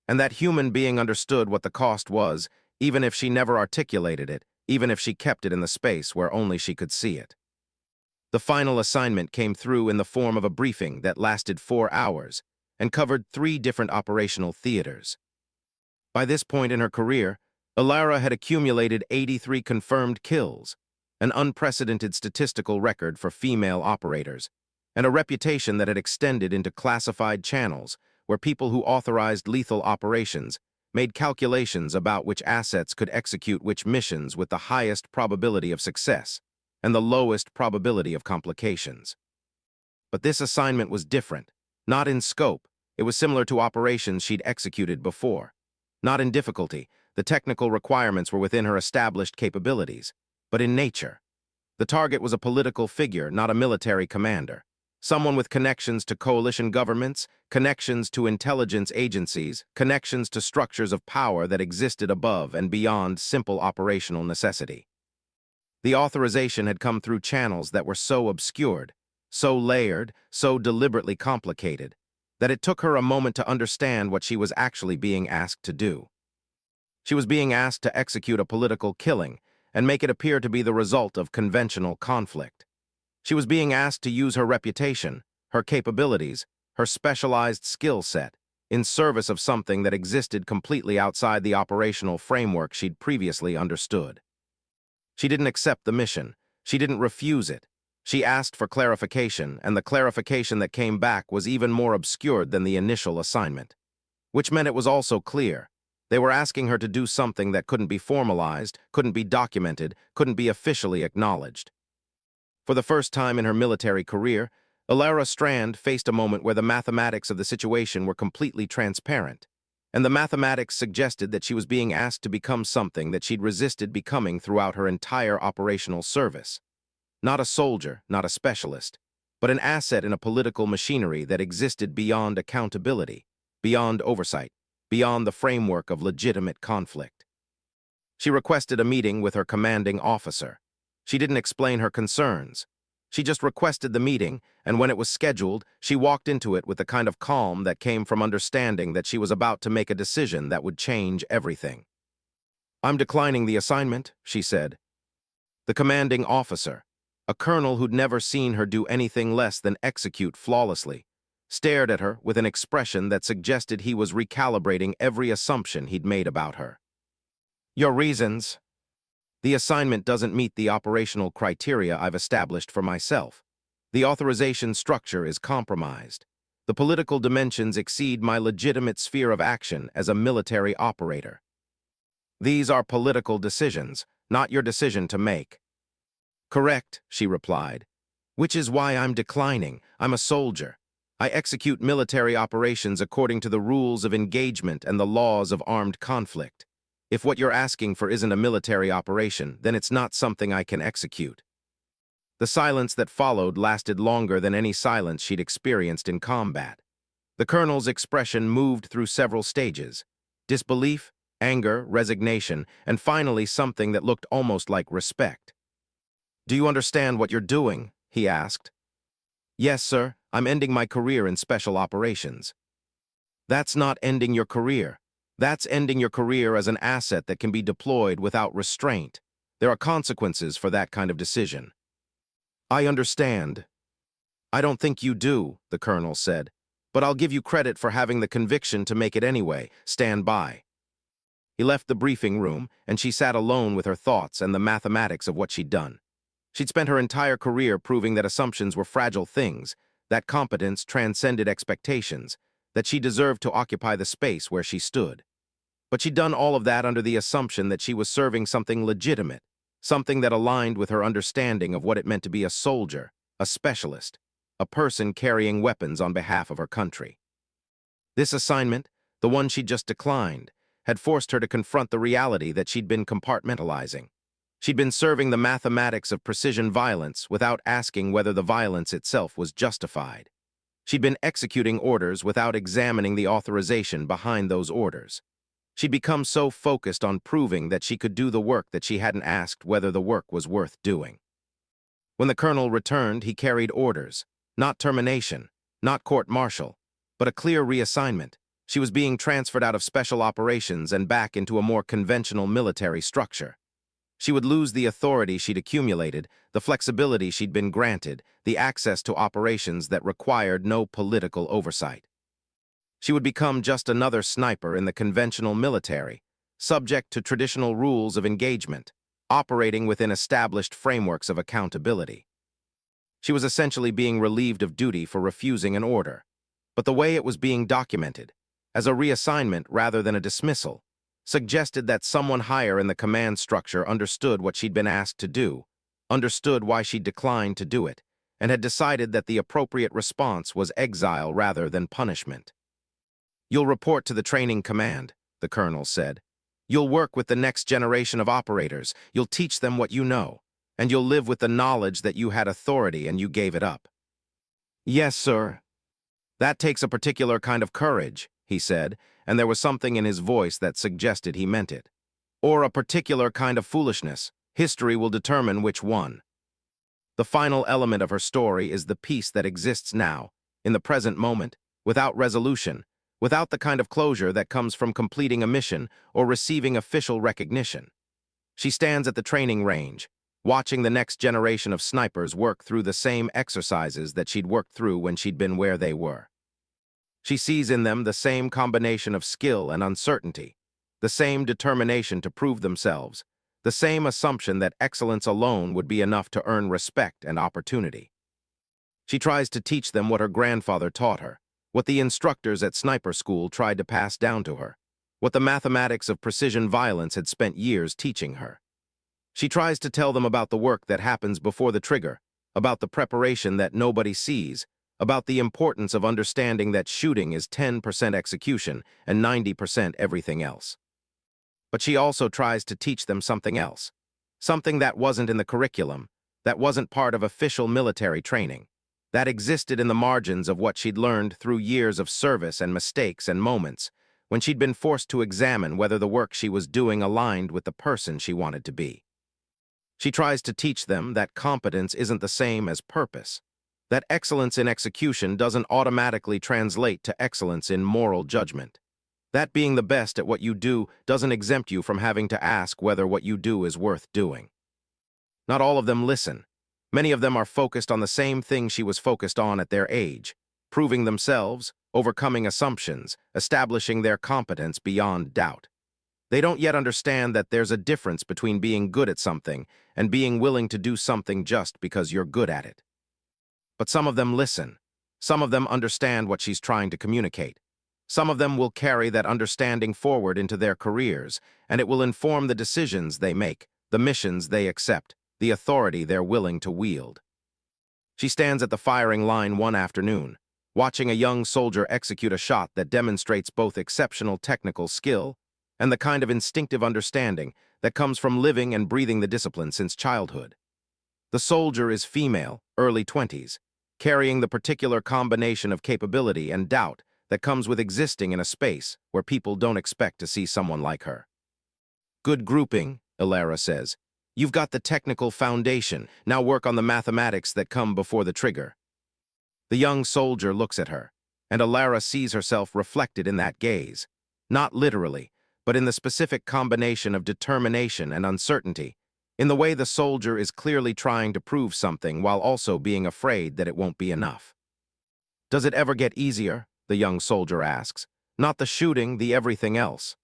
[SPEAKER 1] And that human being understood what the cost was, even if she never articulated it, even if she kept it in the space where only she could see it. The final assignment came through in the form of a briefing that lasted 4 hours and covered 3 different operational theaters. By this point in her career, Elara had accumulated 83 confirmed kills, an unprecedented statistical record for female operators, and a reputation that had extended into classified channels where people who authorized lethal operations made calculations about which assets could execute which missions with the highest probability of success and the lowest probability of complications. But this assignment was different. Not in scope, it was similar to operations she'd executed before. Not in difficulty, the technical requirements were within her established capabilities, but in nature. The target was a political figure, not a military commander. Someone with connections to coalition governments, connections to intelligence agencies, connections to structures of power that existed above and beyond simple operational necessity. The authorization had come through channels that were so obscured, so layered, so deliberately complicated, that it took her a moment to understand what she was actually being asked to do. She was being asked to execute a political killing and make it appear to be the result of conventional conflict. She was being asked to use her reputation, her capabilities, her specialized skill set, in service of something that existed completely outside the operational framework she'd previously understood. She didn't accept the mission. She didn't refuse it. She asked for clarification, and the clarification that came back was even more obscured than the initial assignment. Which meant it was also clear. They were asking her to do something that couldn't be formalized, couldn't be documented, couldn't be officially acknowledged. For the first time in her military career, Elara Strand faced a moment where the mathematics of the situation were completely transparent, and the mathematics suggested that she was being asked to become something that she'd resisted becoming throughout her entire operational service. Not a soldier, not a specialist, but an asset in a political machinery that existed beyond accountability, beyond oversight, beyond the framework of legitimate conflict. She requested a meeting with her commanding officer. She didn't explain her concerns. She just requested the meeting, and when it was scheduled, she walked into it with the kind of calm that came from understanding that she was about to make a decision that would change everything. "I'm declining the assignment," she said. The commanding officer, a colonel who'd never seen her do anything less than execute flawlessly, stared at her with an expression that suggested he was recalibrating every assumption he'd made about her. Your reasons? The assignment doesn't meet the operational criteria I've established for myself. The authorization structure is compromised. The political dimensions exceed my legitimate sphere of action as a military operator. These are political decisions, not your decision to make. Correct, she replied. Which is why I'm declining. I'm a soldier. I execute military operations according to the rules of engagement and the laws of armed conflict. If what you're asking for isn't a military operation, then it's not something I can execute. The silence that followed lasted longer than any silence she'd experienced in combat. The colonel's expression moved through several stages: disbelief, anger, resignation, and finally something that looked almost like respect. Do you understand what you're doing? He asked. Yes, sir. I'm ending my career in special operations. That's not ending your career. That's ending your career as an asset that can be deployed without restraint. There are consequences for that kind of decision. I understand. I don't think you do, the colonel said, but I'll give you credit for having the conviction to make it anyway. Stand by. He left the briefing room, and she sat alone with her thoughts and the mathematics of what she'd done. She'd spent her entire career proving that assumptions were fragile things, that competence transcended expectations, that she deserved to occupy the space where she stood. But she'd done all of that under the assumption that she was serving something legitimate, something that aligned with her understanding of what it meant to be a soldier, a specialist, a person carrying weapons on behalf of her country. This assignment, the one she'd just declined, had forced her to confront the reality that she'd been compartmentalizing. She'd been serving the mathematics of precision violence without asking whether the violence itself was justified. She'd been executing orders without examining the authorization behind those orders. She'd become so focused on proving that she could do the work that she hadn't asked whether the work was worth doing. When the colonel returned, he carried orders, not termination, not court-martial, but a clear reassignment. She was being transferred out of special operations and back into a more conventional military structure. She would lose the authority she'd accumulated, the flexibility she'd been granted, the access to operations that required no political oversight. She would become just another sniper in the conventional military, subject to traditional rules of engagement, operating within established frameworks of accountability. She was essentially being relieved of duty for refusing an order, but the way it was being documented, as a reassignment rather than a dismissal, suggested that someone higher in the command structure understood what she'd been asked to do, understood why she'd declined to do it, and had decided that the appropriate response was exile rather than punishment. You'll report to the training command, the colonel said. You'll work with the next generation of operators, you'll teach them what you know, and you'll live with the knowledge that you had authority and you gave it up. Yes, sir. That takes a particular kind of courage, he said, and there was something in his voice that suggested he meant it. Or a particular kind of foolishness. History will determine which one. The final element of her story is the peace that exists now, in the present moment, without resolution, without the kind of closure that comes from completing a mission or receiving official recognition. She stands at the training range, watching the next generation of snipers work through the same exercises that she'd worked through when she'd been where they were. She sees in them the same combination of skill and uncertainty, the same determination to prove themselves, the same assumption that excellence alone would be enough to earn respect and opportunity. She tries to teach them what her grandfather taught her, what the instructors at sniper school tried to pass down to her, what the mathematics of precision violence had spent years teaching her. She tries to tell them about the work that happens before the trigger, about the preparation that nobody sees, about the importance of understanding that shooting is 10% execution and 90% everything else. But she also tries to teach them something else, something that wasn't in the curriculum, that wasn't part of official military training, that existed in the margins of what she'd learned through years of service and mistakes and moments when she'd been forced to examine whether the work she was doing aligned with the person she wanted to be. She tries to teach them that competence isn't the same as purpose, that excellence in execution doesn't automatically translate to excellence in moral judgment, that being the best at what you do doesn't exempt you from having to ask whether what you do is worth doing. Not all of them listen. Many of them are focused on the same thing she was focused on at their age, proving themselves, overcoming assumptions, establishing their competence beyond doubt. They don't yet understand that there's a difference between being good at something and being willing to do something just because you're good at it. But some of them listen. Some of them understand what she's trying to communicate. Some of them will carry that understanding forward into their careers, and it will inform the decisions they make, the missions they accept, the authority they're willing to wield. She stands at the firing line one afternoon, watching a young soldier execute a shot that demonstrates both exceptional technical skill and the kind of instinctive understanding that comes from living and breathing the discipline since childhood. The soldier is female, early 20s, carrying the particular combination of capability and doubt that comes with existing in a space where people don't expect to see someone like her. Good grouping, Elara says. You've got the technical foundation, now work on the mathematics that come before the trigger. The young soldier looks at her, and Elara sees herself reflected in that gaze. Not literally, but in the specific combination of determination and uncertainty, in the way the soldier is clearly trying to prove something while also being afraid that it won't be enough. Does it ever get easier? The young soldier asks. Not the shooting, the everything else.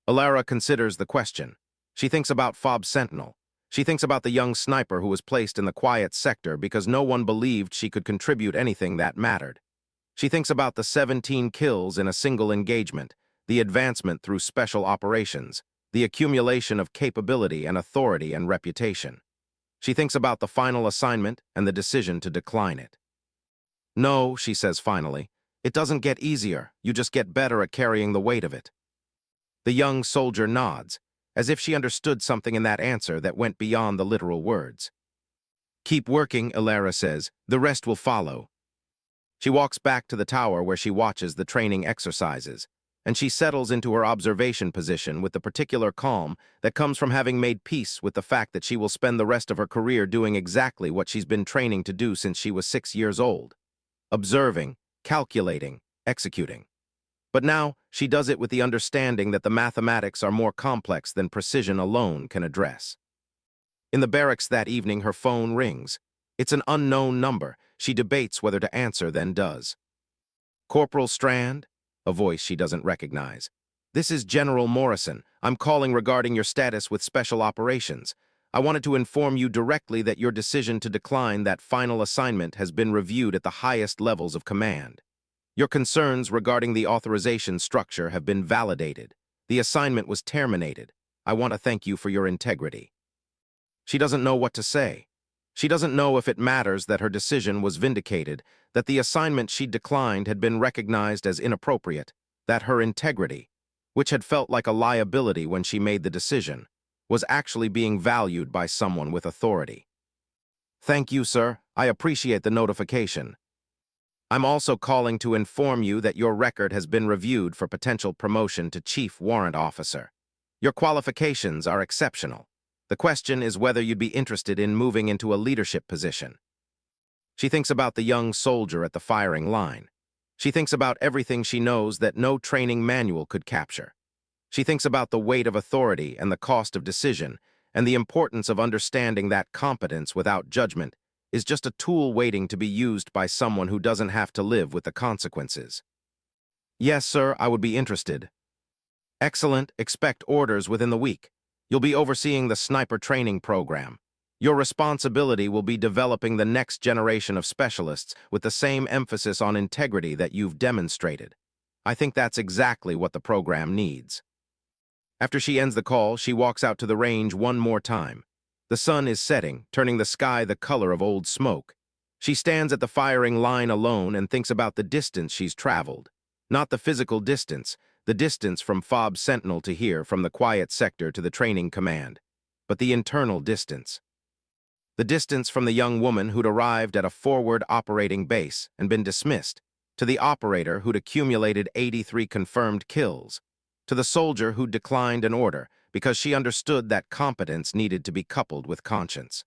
[SPEAKER 1] Elara considers the question. She thinks about FOB Sentinel. She thinks about the young sniper who was placed in the quiet sector because no one believed she could contribute anything that mattered. She thinks about the 17 kills in a single engagement, the advancement through special operations, the accumulation of capability and authority and reputation. She thinks about the final assignment and the decision to decline it. No, she says finally, it doesn't get easier, you just get better at carrying the weight of it. The young soldier nods, as if she understood something in that answer that went beyond the literal words. Keep working, Elara says, the rest will follow. She walks back to the tower where she watches the training exercises, and she settles into her observation position with the particular calm that comes from having made peace with the fact that she will spend the rest of her career doing exactly what she's been training to do since she was 6 years old. Observing, calculating, executing. But now, she does it with the understanding that the mathematics are more complex than precision alone can address. In the barracks that evening, her phone rings. It's an unknown number. She debates whether to answer, then does. Corporal Strand? A voice she doesn't recognize. This is General Morrison. I'm calling regarding your status with Special Operations. I wanted to inform you directly that your decision to decline that final assignment has been reviewed at the highest levels of command. Your concerns regarding the authorization structure have been validated. The assignment was terminated. I want to thank you for your integrity. She doesn't know what to say. She doesn't know if it matters that her decision was vindicated, that the assignment she declined had been recognized as inappropriate, that her integrity, which had felt like a liability when she made the decision, was actually being valued by someone with authority. Thank you, sir. I appreciate the notification. I'm also calling to inform you that your record has been reviewed for potential promotion to Chief Warrant Officer. Your qualifications are exceptional. The question is whether you'd be interested in moving into a leadership position. She thinks about the young soldier at the firing line. She thinks about everything she knows that no training manual could capture. She thinks about the weight of authority and the cost of decision, and the importance of understanding that competence without judgment is just a tool waiting to be used by someone who doesn't have to live with the consequences. Yes, sir, I would be interested. Excellent. Expect orders within the week. You'll be overseeing the sniper training program. Your responsibility will be developing the next generation of specialists with the same emphasis on integrity that you've demonstrated. I think that's exactly what the program needs. After she ends the call, she walks out to the range one more time. The sun is setting, turning the sky the color of old smoke. She stands at the firing line alone and thinks about the distance she's traveled. Not the physical distance, the distance from FOB Sentinel to here, from the quiet sector to the training command, but the internal distance. The distance from the young woman who'd arrived at a forward operating base and been dismissed, to the operator who'd accumulated 83 confirmed kills, to the soldier who'd declined an order because she understood that competence needed to be coupled with conscience.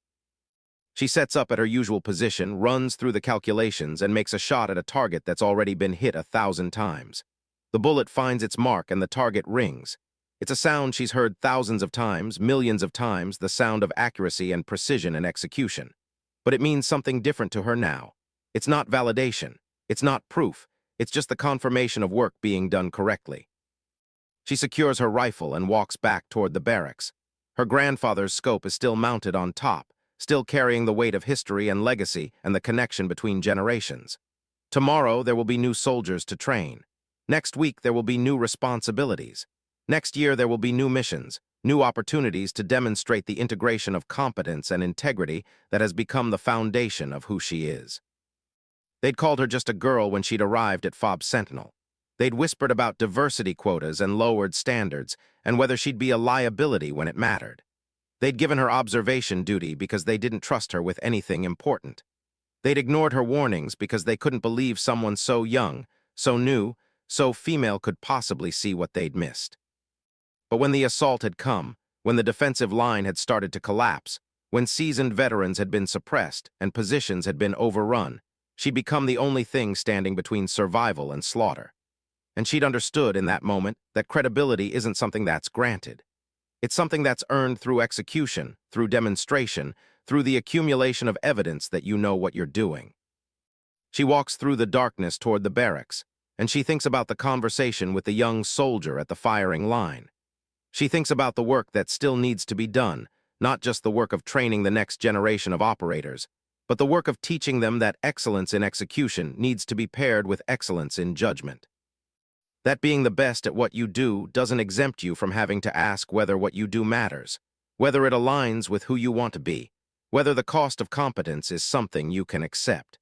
[SPEAKER 1] She sets up at her usual position, runs through the calculations, and makes a shot at a target that's already been hit 1,000 times. The bullet finds its mark and the target rings. It's a sound she's heard thousands of times, millions of times, the sound of accuracy and precision and execution. But it means something different to her now. It's not validation. It's not proof. It's just the confirmation of work being done correctly. She secures her rifle and walks back toward the barracks. Her grandfather's scope is still mounted on top, still carrying the weight of history and legacy and the connection between generations. Tomorrow, there will be new soldiers to train. Next week, there will be new responsibilities. Next year, there will be new missions, new opportunities to demonstrate the integration of competence and integrity that has become the foundation of who she is. They'd called her just a girl when she'd arrived at FOB Sentinel. They'd whispered about diversity quotas and lowered standards, and whether she'd be a liability when it mattered. They'd given her observation duty because they didn't trust her with anything important. They'd ignored her warnings because they couldn't believe someone so young, so new, so female could possibly see what they'd missed. But when the assault had come, when the defensive line had started to collapse, when seasoned veterans had been suppressed and positions had been overrun, she'd become the only thing standing between survival and slaughter. And she'd understood in that moment that credibility isn't something that's granted. It's something that's earned through execution, through demonstration, through the accumulation of evidence that you know what you're doing. She walks through the darkness toward the barracks, and she thinks about the conversation with the young soldier at the firing line. She thinks about the work that still needs to be done, not just the work of training the next generation of operators, but the work of teaching them that excellence in execution needs to be paired with excellence in judgment. That being the best at what you do doesn't exempt you from having to ask whether what you do matters, whether it aligns with who you want to be, whether the cost of competence is something you can accept.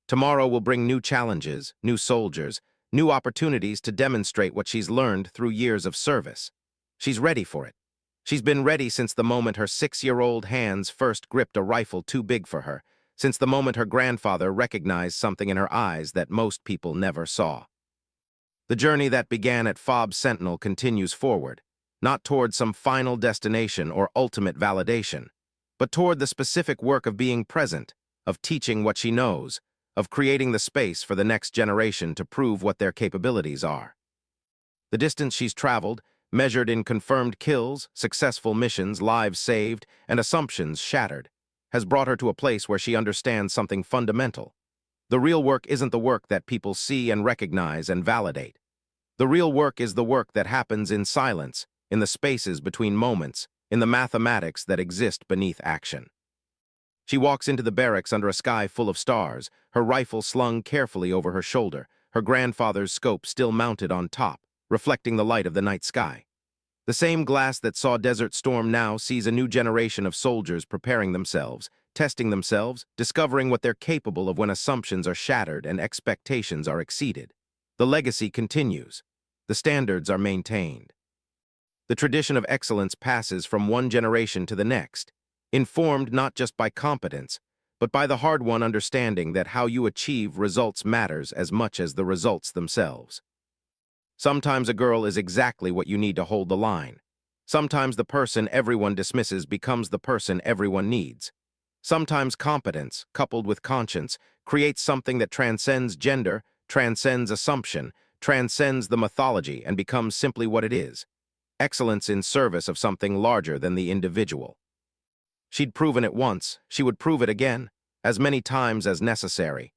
[SPEAKER 1] Tomorrow will bring new challenges, new soldiers, new opportunities to demonstrate what she's learned through years of service. She's ready for it. She's been ready since the moment her 6-year-old hands first gripped a rifle too big for her, since the moment her grandfather recognized something in her eyes that most people never saw. The journey that began at FOB Sentinel continues forward, not toward some final destination or ultimate validation, but toward the specific work of being present, of teaching what she knows, of creating the space for the next generation to prove what their capabilities are. The distance she's traveled, measured in confirmed kills, successful missions, lives saved, and assumptions shattered, has brought her to a place where she understands something fundamental. The real work isn't the work that people see and recognize and validate. The real work is the work that happens in silence, in the spaces between moments, in the mathematics that exist beneath action. She walks into the barracks under a sky full of stars, her rifle slung carefully over her shoulder, her grandfather's scope still mounted on top, reflecting the light of the night sky. The same glass that saw Desert Storm now sees a new generation of soldiers preparing themselves, testing themselves, discovering what they're capable of when assumptions are shattered and expectations are exceeded. The legacy continues. The standards are maintained. The tradition of excellence passes from one generation to the next, informed not just by competence, but by the hard-won understanding that how you achieve results matters as much as the results themselves. Sometimes a girl is exactly what you need to hold the line. Sometimes the person everyone dismisses becomes the person everyone needs. Sometimes competence, coupled with conscience, creates something that transcends gender, transcends assumption, transcends the mythology, and becomes simply what it is: excellence in service of something larger than the individual. She'd proven it once, she would prove it again, as many times as necessary,